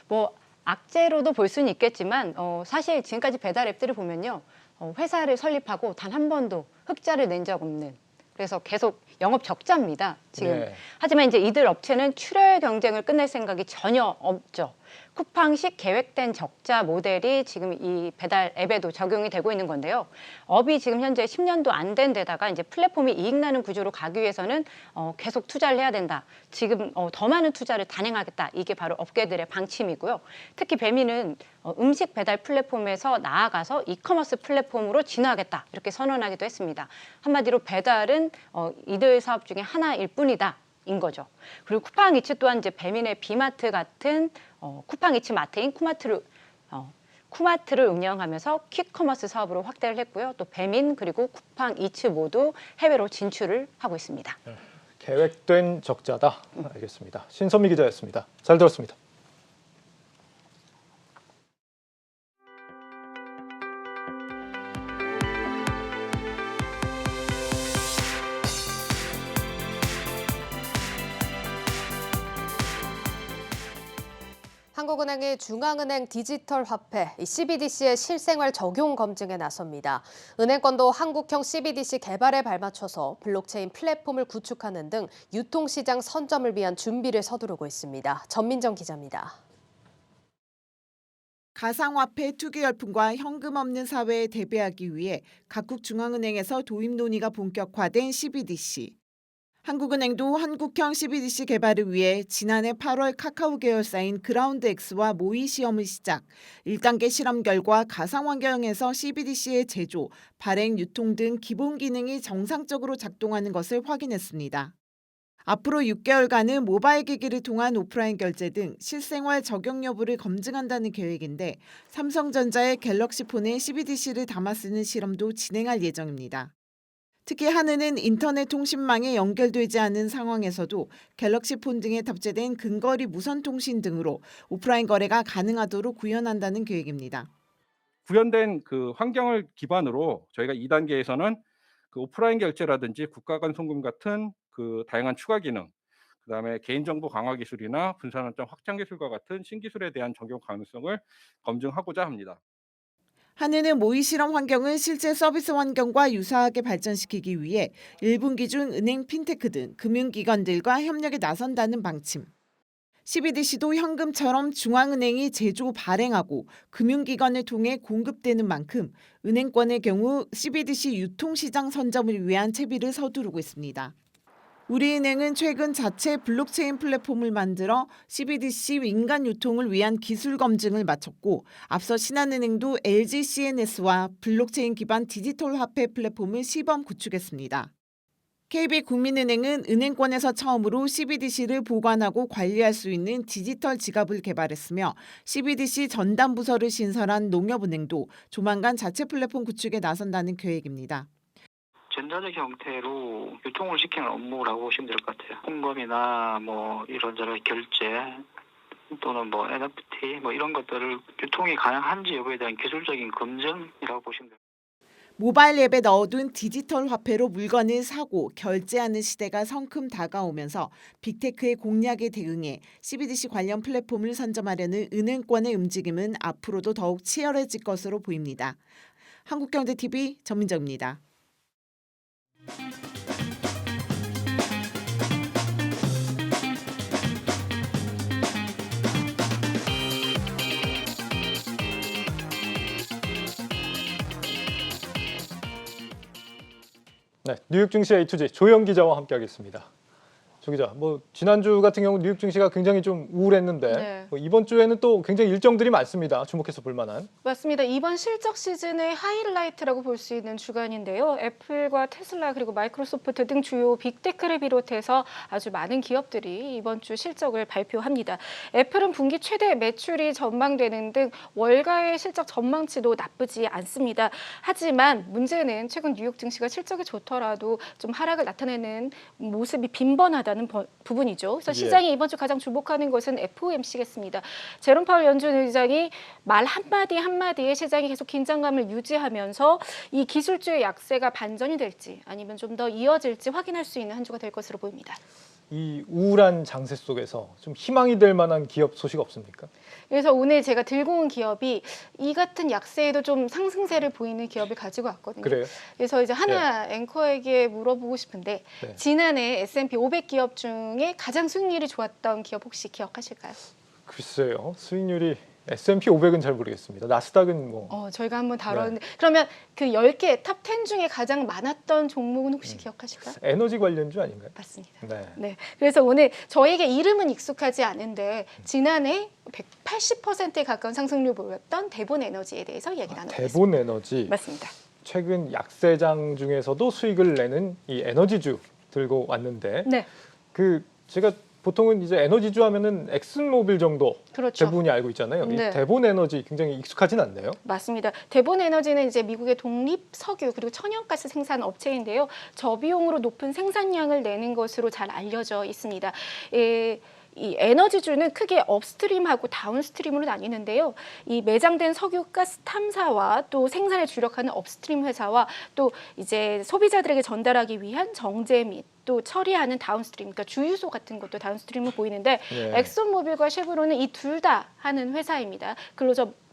뭐 악재로도 볼 수는 있겠지만 사실 지금까지 배달 앱들을 보면요. 회사를 설립하고 단 한 번도 흑자를 낸 적 없는 그래서 계속 영업 적자입니다. 지금. 네. 하지만 이제 이들 업체는 출혈 경쟁을 끝낼 생각이 전혀 없죠. 쿠팡식 계획된 적자 모델이 지금 이 배달 앱에도 적용이 되고 있는 건데요. 업이 지금 현재 10년도 안 된 데다가 이제 플랫폼이 이익 나는 구조로 가기 위해서는 계속 투자를 해야 된다. 지금 더 많은 투자를 단행하겠다. 이게 바로 업계들의 방침이고요. 특히 배민은 음식 배달 플랫폼에서 나아가서 이커머스 플랫폼으로 진화하겠다. 이렇게 선언하기도 했습니다. 한마디로 배달은 이들 사업 중에 하나일 뿐이다. 인 거죠. 그리고 쿠팡이츠 또한 이제 배민의 비마트 같은 쿠팡이츠 마트인 쿠마트를 운영하면서 퀵커머스 사업으로 확대를 했고요. 또 배민 그리고 쿠팡이츠 모두 해외로 진출을 하고 있습니다. 계획된 적자다. 알겠습니다. 신선미 기자였습니다. 잘 들었습니다. 한국은행이 중앙은행 디지털 화폐 CBDC의 실생활 적용 검증에 나섭니다. 은행권도 한국형 CBDC 개발에 발맞춰서 블록체인 플랫폼을 구축하는 등 유통시장 선점을 위한 준비를 서두르고 있습니다. 전민정 기자입니다. 가상화폐 투기 열풍과 현금 없는 사회에 대비하기 위해 각국 중앙은행에서 도입 논의가 본격화된 CBDC. 한국은행도 한국형 CBDC 개발을 위해 지난해 8월 카카오 계열사인 그라운드X와 모의 시험을 시작, 1단계 실험 결과 가상 환경에서 CBDC의 제조, 발행, 유통 등 기본 기능이 정상적으로 작동하는 것을 확인했습니다. 앞으로 6개월간은 모바일 기기를 통한 오프라인 결제 등 실생활 적용 여부를 검증한다는 계획인데 삼성전자의 갤럭시 폰에 CBDC를 담아 쓰는 실험도 진행할 예정입니다. 특히 한은은 인터넷 통신망에 연결되지 않은 상황에서도 갤럭시 폰 등에 탑재된 근거리 무선 통신 등으로 오프라인 거래가 가능하도록 구현한다는 계획입니다. 구현된 그 환경을 기반으로 저희가 2단계에서는 그 오프라인 결제라든지 국가 간 송금 같은 그 다양한 추가 기능, 그다음에 개인정보 강화 기술이나 분산 원점 확장 기술과 같은 신기술에 대한 적용 가능성을 검증하고자 합니다. 한은은 모의 실험 환경을 실제 서비스 환경과 유사하게 발전시키기 위해 1분기 중 은행, 핀테크 등 금융기관들과 협력에 나선다는 방침. CBDC도 현금처럼 중앙은행이 제조, 발행하고 금융기관을 통해 공급되는 만큼 은행권의 경우 CBDC 유통시장 선점을 위한 채비를 서두르고 있습니다. 우리은행은 최근 자체 블록체인 플랫폼을 만들어 CBDC 민간 유통을 위한 기술 검증을 마쳤고 앞서 신한은행도 LG CNS와 블록체인 기반 디지털 화폐 플랫폼을 시범 구축했습니다. KB국민은행은 은행권에서 처음으로 CBDC를 보관하고 관리할 수 있는 디지털 지갑을 개발했으며 CBDC 전담 부서를 신설한 농협은행도 조만간 자체 플랫폼 구축에 나선다는 계획입니다. 전자적 형태로 유통을 시키는 업무라고 보시면 될 것 같아요. 홍금이나 뭐 이런저런 결제 또는 뭐 NFT 뭐 이런 것들을 유통이 가능한지 여부에 대한 기술적인 검증이라고 보시면 됩니다. 모바일 앱에 넣어둔 디지털 화폐로 물건을 사고 결제하는 시대가 성큼 다가오면서 빅테크의 공략에 대응해 CBDC 관련 플랫폼을 선점하려는 은행권의 움직임은 앞으로도 더욱 치열해질 것으로 보입니다. 한국경제TV 전민정입니다. 네, 뉴욕 증시 A2G 조영 기자와 함께하겠습니다. 조 기자, 뭐 지난주 같은 경우 뉴욕 증시가 굉장히 좀 우울했는데 네. 뭐 이번 주에는 또 굉장히 일정들이 많습니다. 주목해서 볼 만한. 맞습니다. 이번 실적 시즌의 하이라이트라고 볼 수 있는 주간인데요. 애플과 테슬라 그리고 마이크로소프트 등 주요 빅테크를 비롯해서 아주 많은 기업들이 이번 주 실적을 발표합니다. 애플은 분기 최대 매출이 전망되는 등 월가의 실적 전망치도 나쁘지 않습니다. 하지만 문제는 최근 뉴욕 증시가 실적이 좋더라도 좀 하락을 나타내는 모습이 빈번하다는 부분이죠. 그래서 시장이 이번 주 가장 주목하는 것은 FOMC겠습니다. 제롬 파월 연준 의장이 말 한마디에 시장이 계속 긴장감을 유지하면서 이 기술주의 약세가 반전이 될지 아니면 좀 더 이어질지 확인할 수 있는 한 주가 될 것으로 보입니다. 이 우울한 장세 속에서 좀 희망이 될 만한 기업 소식 없습니까? 그래서 오늘 제가 들고 온 기업이 이 같은 약세에도 좀 상승세를 보이는 기업을 가지고 왔거든요. 그래요? 그래서 이제 하나 앵커에게 물어보고 싶은데 지난해 S&P 500 기업 중에 가장 수익률이 좋았던 기업 혹시 기억하실까요? 글쎄요. 수익률이 S&P 500은 잘 모르겠습니다. 나스닥은 뭐. 저희가 한번 다뤘는데 그러면 그 10개 탑 10 중에 가장 많았던 종목은 혹시 기억하실까요? 에너지 관련주 아닌가요? 맞습니다. 네. 네. 그래서 오늘 저에게 이름은 익숙하지 않은데 지난해 180%에 가까운 상승률을 보였던 대본 에너지에 대해서 이야기 나눠보겠습니다. 대본 에너지. 맞습니다. 최근 약세장 중에서도 수익을 내는 이 에너지주 들고 왔는데 네. 그 제가 보통은 이제 에너지주 하면은 엑슨모빌 정도 그렇죠. 대부분이 알고 있잖아요. 네. 이 대본 에너지 굉장히 익숙하진 않네요. 맞습니다. 대본 에너지는 이제 미국의 독립 석유 그리고 천연가스 생산 업체인데요. 저비용으로 높은 생산량을 내는 것으로 잘 알려져 있습니다. 이 에너지주는 크게 업스트림하고 다운스트림으로 나뉘는데요. 이 매장된 석유 가스 탐사와 또 생산에 주력하는 업스트림 회사와 또 이제 소비자들에게 전달하기 위한 정제 및 또 처리하는 다운스트림, 그러니까 주유소 같은 것도 다운스트림을 보이는데 엑슨모빌과 쉐브론은 이 둘 다 하는 회사입니다.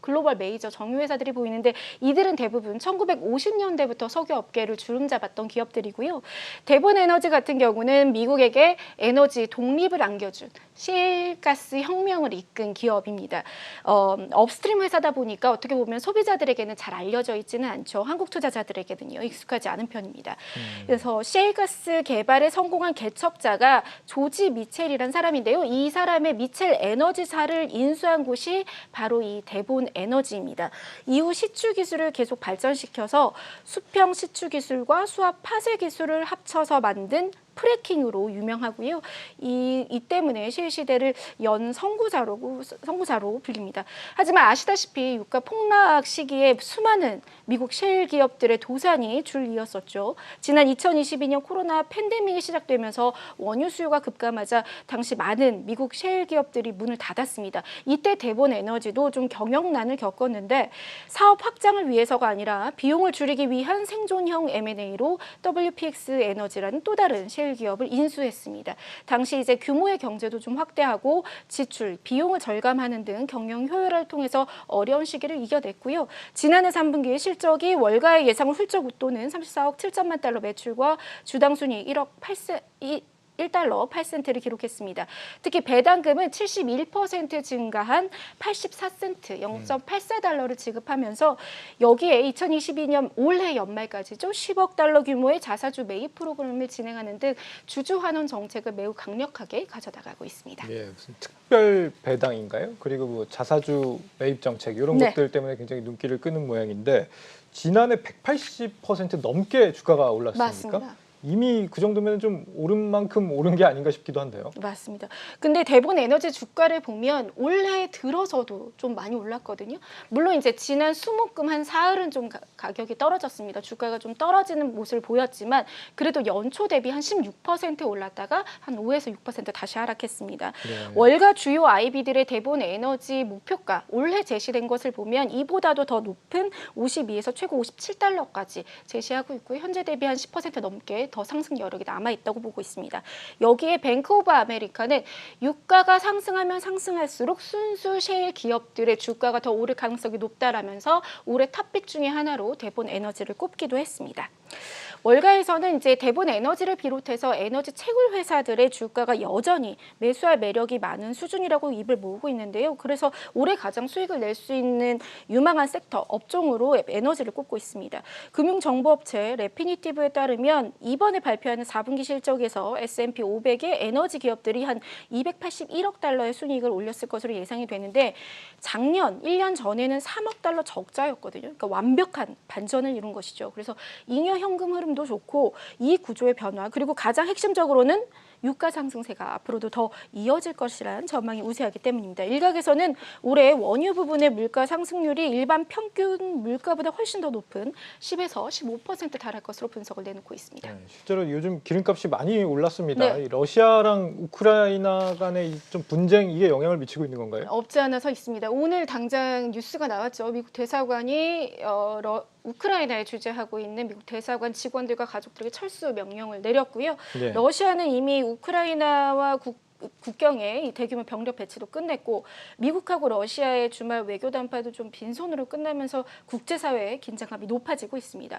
글로벌 메이저 정유 회사들이 보이는데 이들은 대부분 1950년대부터 석유 업계를 주름잡았던 기업들이고요. 대본 에너지 같은 경우는 미국에게 에너지 독립을 안겨준 시일가스 혁명을 이끈 기업입니다. 업스트림 회사다 보니까 어떻게 보면 소비자들에게는 잘 알려져 있지는 않죠. 한국 투자자들에게는요. 익숙하지 않은 편입니다. 그래서 시일가스 개발에 성공한 개척자가 조지 미첼이란 사람인데요. 이 사람의 미첼 에너지사를 인수한 곳이 바로 이 대본 에너지입니다. 이후 시추 기술을 계속 발전시켜서 수평 시추 기술과 수압 파쇄 기술을 합쳐서 만든 프래킹으로 유명하고요. 이 때문에 셰일 시대를 연 선구자로 불립니다. 하지만 아시다시피 유가 폭락 시기에 수많은 미국 셰일 기업들의 도산이 줄 이었었죠. 지난 2022년 코로나 팬데믹이 시작되면서 원유 수요가 급감하자 당시 많은 미국 셰일 기업들이 문을 닫았습니다. 이때 대본 에너지도 좀 경영난을 겪었는데 사업 확장을 위해서가 아니라 비용을 줄이기 위한 생존형 M&A로 WPX 에너지라는 또 다른 셰일 셰일 기업을 인수했습니다. 당시 이제 규모의 경제도 좀 확대하고 지출, 비용을 절감하는 등 경영 효율화를 통해서 어려운 시기를 이겨냈고요. 지난해 3분기 실적이 월가의 예상을 훌쩍 웃도는 34억 7천만 달러 매출과 주당 순이익 1달러 8센트를 기록했습니다. 특히 배당금은 71% 증가한 84센트, 0.84달러를 지급하면서 여기에 2022년 올해 연말까지죠. 10억 달러 규모의 자사주 매입 프로그램을 진행하는 등 주주 환원 정책을 매우 강력하게 가져나가고 있습니다. 예, 무슨 특별 배당인가요? 그리고 뭐 자사주 매입 정책 이런 것들 때문에 굉장히 눈길을 끄는 모양인데 지난해 180% 넘게 주가가 올랐습니까? 맞습니다. 이미 그 정도면 좀 오른 만큼 오른 게 아닌가 싶기도 한데요. 맞습니다. 근데 대본 에너지 주가를 보면 올해 들어서도 좀 많이 올랐거든요. 물론 이제 지난 수목금 한 사흘은 좀 가격이 떨어졌습니다. 주가가 좀 떨어지는 모습을 보였지만 그래도 연초 대비 한 16% 올랐다가 한 5에서 6% 다시 하락했습니다. 네. 월가 주요 IB들의 대본 에너지 목표가 올해 제시된 것을 보면 이보다도 더 높은 52에서 최고 57달러까지 제시하고 있고요. 현재 대비 한 10% 넘게 더 상승 여력이 남아있다고 보고 있습니다. 여기에 뱅크 오브 아메리카는 유가가 상승하면 상승할수록 순수 셰일 기업들의 주가가 더 오를 가능성이 높다라면서 올해 탑픽 중에 하나로 대본 에너지를 꼽기도 했습니다. 월가에서는 이제 대본 에너지를 비롯해서 에너지 채굴 회사들의 주가가 여전히 매수할 매력이 많은 수준이라고 입을 모으고 있는데요. 그래서 올해 가장 수익을 낼 수 있는 유망한 섹터, 업종으로 에너지를 꼽고 있습니다. 금융정보업체 레피니티브에 따르면 이번에 발표하는 4분기 실적에서 S&P 500의 에너지 기업들이 한 281억 달러의 순이익을 올렸을 것으로 예상이 되는데 작년 1년 전에는 3억 달러 적자였거든요. 그러니까 완벽한 반전을 이룬 것이죠. 그래서 잉여 현금 흐름도 좋고 이 구조의 변화 그리고 가장 핵심적으로는 유가 상승세가 앞으로도 더 이어질 것이라는 전망이 우세하기 때문입니다. 일각에서는 올해 원유 부분의 물가 상승률이 일반 평균 물가보다 훨씬 더 높은 10에서 15% 달할 것으로 분석을 내놓고 있습니다. 네, 실제로 요즘 기름값이 많이 올랐습니다. 네. 이 러시아랑 우크라이나 간의 좀 분쟁 이게 영향을 미치고 있는 건가요? 없지 않아 서 있습니다. 오늘 당장 뉴스가 나왔죠. 미국 대사관이 우크라이나에 주재하고 있는 미국 대사관 직원들과 가족들에게 철수 명령을 내렸고요. 네. 러시아는 이미 우크라이나와 국경에 이 대규모 병력 배치도 끝냈고 미국하고 러시아의 주말 외교 담화도 좀 빈손으로 끝나면서 국제사회의 긴장감이 높아지고 있습니다.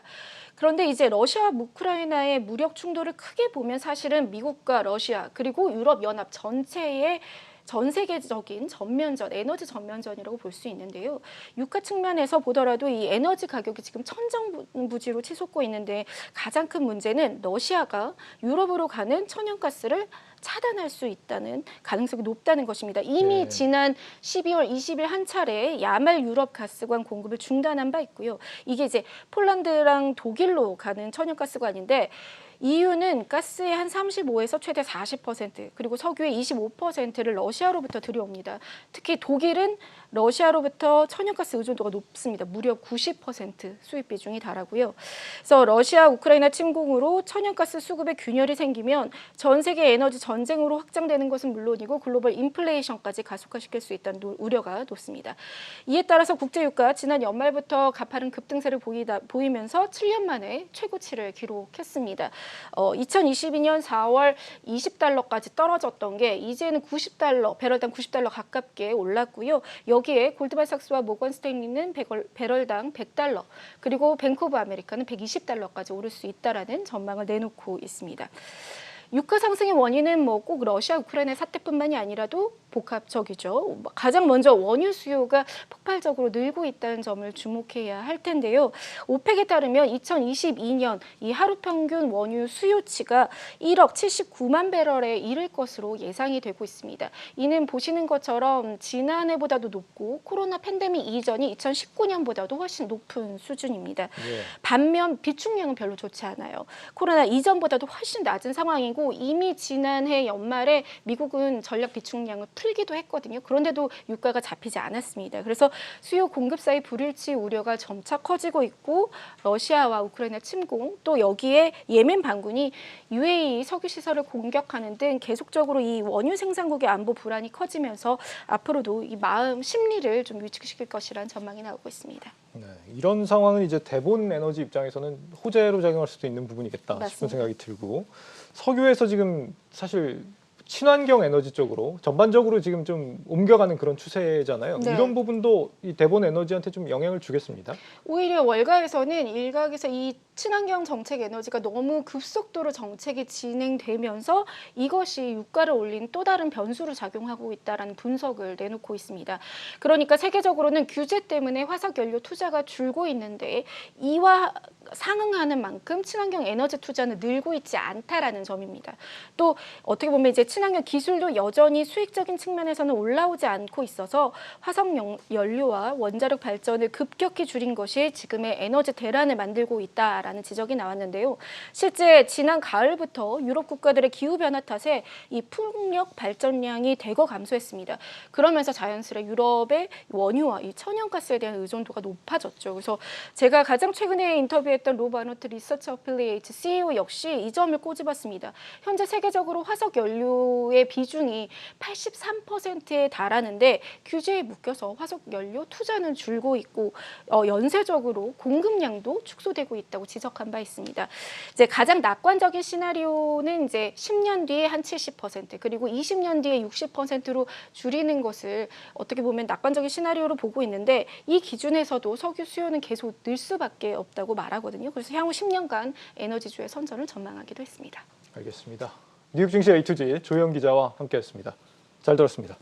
그런데 이제 러시아와 우크라이나의 무력 충돌을 크게 보면 사실은 미국과 러시아 그리고 유럽 연합 전체의 전 세계적인 전면전, 에너지 전면전이라고 볼 수 있는데요. 유가 측면에서 보더라도 이 에너지 가격이 지금 천정부지로 치솟고 있는데 가장 큰 문제는 러시아가 유럽으로 가는 천연가스를 차단할 수 있다는 가능성이 높다는 것입니다. 이미 지난 12월 20일 한 차례 야말 유럽 가스관 공급을 중단한 바 있고요. 이게 이제 폴란드랑 독일로 가는 천연가스관인데 EU는 가스의 한 35에서 최대 40% 그리고 석유의 25%를 러시아로부터 들여옵니다. 특히 독일은 러시아로부터 천연가스 의존도가 높습니다. 무려 90% 수입 비중이 달하고요. 그래서 러시아 우크라이나 침공으로 천연가스 수급에 균열이 생기면 전 세계 에너지 전쟁으로 확장되는 것은 물론이고 글로벌 인플레이션까지 가속화시킬 수 있다는 우려가 높습니다. 이에 따라서 국제유가 지난 연말부터 가파른 급등세를 보이면서 7년 만에 최고치를 기록했습니다. 2022년 4월 20달러까지 떨어졌던 게 이제는 90달러, 배럴당 90달러 가깝게 올랐고요. 여기에 골드만삭스와 모건 스탠리는 배럴당 100달러, 그리고 뱅크 오브 아메리카는 120달러까지 오를 수 있다라는 전망을 내놓고 있습니다. 유가 상승의 원인은 뭐 꼭 러시아 우크라이나 사태뿐만이 아니라도 복합적이죠. 가장 먼저 원유 수요가 폭발적으로 늘고 있다는 점을 주목해야 할 텐데요. 오펙에 따르면 2022년 이 하루 평균 원유 수요치가 1억 79만 배럴에 이를 것으로 예상이 되고 있습니다. 이는 보시는 것처럼 지난해보다도 높고 코로나 팬데믹 이전이 2019년보다도 훨씬 높은 수준입니다. 반면 비축량은 별로 좋지 않아요. 코로나 이전보다도 훨씬 낮은 상황이고 이미 지난해 연말에 미국은 전략 비축량을 풀기도 했거든요. 그런데도 유가가 잡히지 않았습니다. 그래서 수요 공급 사이 불일치 우려가 점차 커지고 있고 러시아와 우크라이나 침공 또 여기에 예멘 반군이 UAE 석유 시설을 공격하는 등 계속적으로 이 원유 생산국의 안보 불안이 커지면서 앞으로도 이 마음 심리를 좀 위축시킬 것이라는 전망이 나오고 있습니다. 네, 이런 상황은 이제 대본 에너지 입장에서는 호재로 작용할 수도 있는 부분이겠다 싶은 생각이 들고 석유의 EU-에서 지금 사실 친환경 에너지 쪽으로 전반적으로 지금 좀 옮겨가는 그런 추세잖아요. 네. 이런 부분도 이 대본 에너지한테 좀 영향을 주겠습니다. 오히려 월가에서는 일각에서 이 친환경 정책 에너지가 너무 급속도로 정책이 진행되면서 이것이 유가를 올린 또 다른 변수로 작용하고 있다라는 분석을 내놓고 있습니다. 그러니까 세계적으로는 규제 때문에 화석 연료 투자가 줄고 있는데 이와 상응하는 만큼 친환경 에너지 투자는 늘고 있지 않다라는 점입니다. 또 어떻게 보면 이제 친환경 기술도 여전히 수익적인 측면에서는 올라오지 않고 있어서 화석 연료와 원자력 발전을 급격히 줄인 것이 지금의 에너지 대란을 만들고 있다라는 지적이 나왔는데요. 실제 지난 가을부터 유럽 국가들의 기후 변화 탓에 이 풍력 발전량이 대거 감소했습니다. 그러면서 자연스레 유럽의 원유와 이 천연가스에 대한 의존도가 높아졌죠. 그래서 제가 가장 최근에 인터뷰했던 로브 아노트 리서치 어필리에이트 CEO 역시 이 점을 꼬집었습니다. 현재 세계적으로 화석 연료의 비중이 83%에 달하는데 규제에 묶여서 화석 연료 투자는 줄고 있고 연쇄적으로 공급량도 축소되고 있다고 지적한 바 있습니다. 이제 가장 낙관적인 시나리오는 이제 10년 뒤에 한 70% 그리고 20년 뒤에 60%로 줄이는 것을 어떻게 보면 낙관적인 시나리오로 보고 있는데 이 기준에서도 석유 수요는 계속 늘 수밖에 없다고 말하거든요. 그래서 향후 10년간 에너지주의 선전을 전망하기도 했습니다. 알겠습니다. 뉴욕 증시 A2G 조영 기자와 함께했습니다. 잘 들었습니다.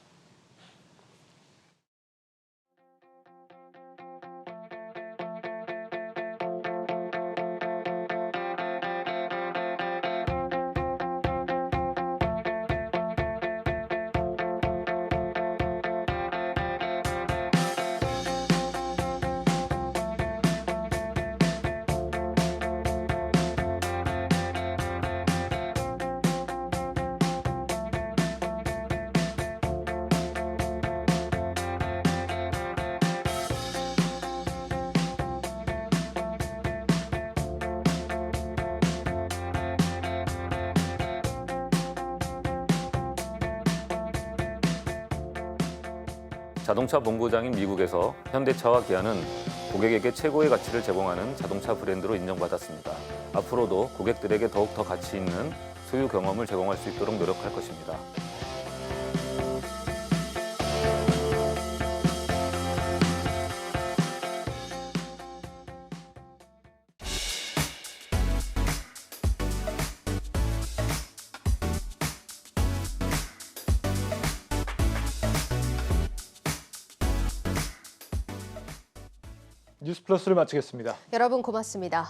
자동차 본고장인 미국에서 현대차와 기아는 고객에게 최고의 가치를 제공하는 자동차 브랜드로 인정받았습니다. 앞으로도 고객들에게 더욱 더 가치 있는 소유 경험을 제공할 수 있도록 노력할 것입니다. 뉴스플러스를 마치겠습니다. 여러분 고맙습니다.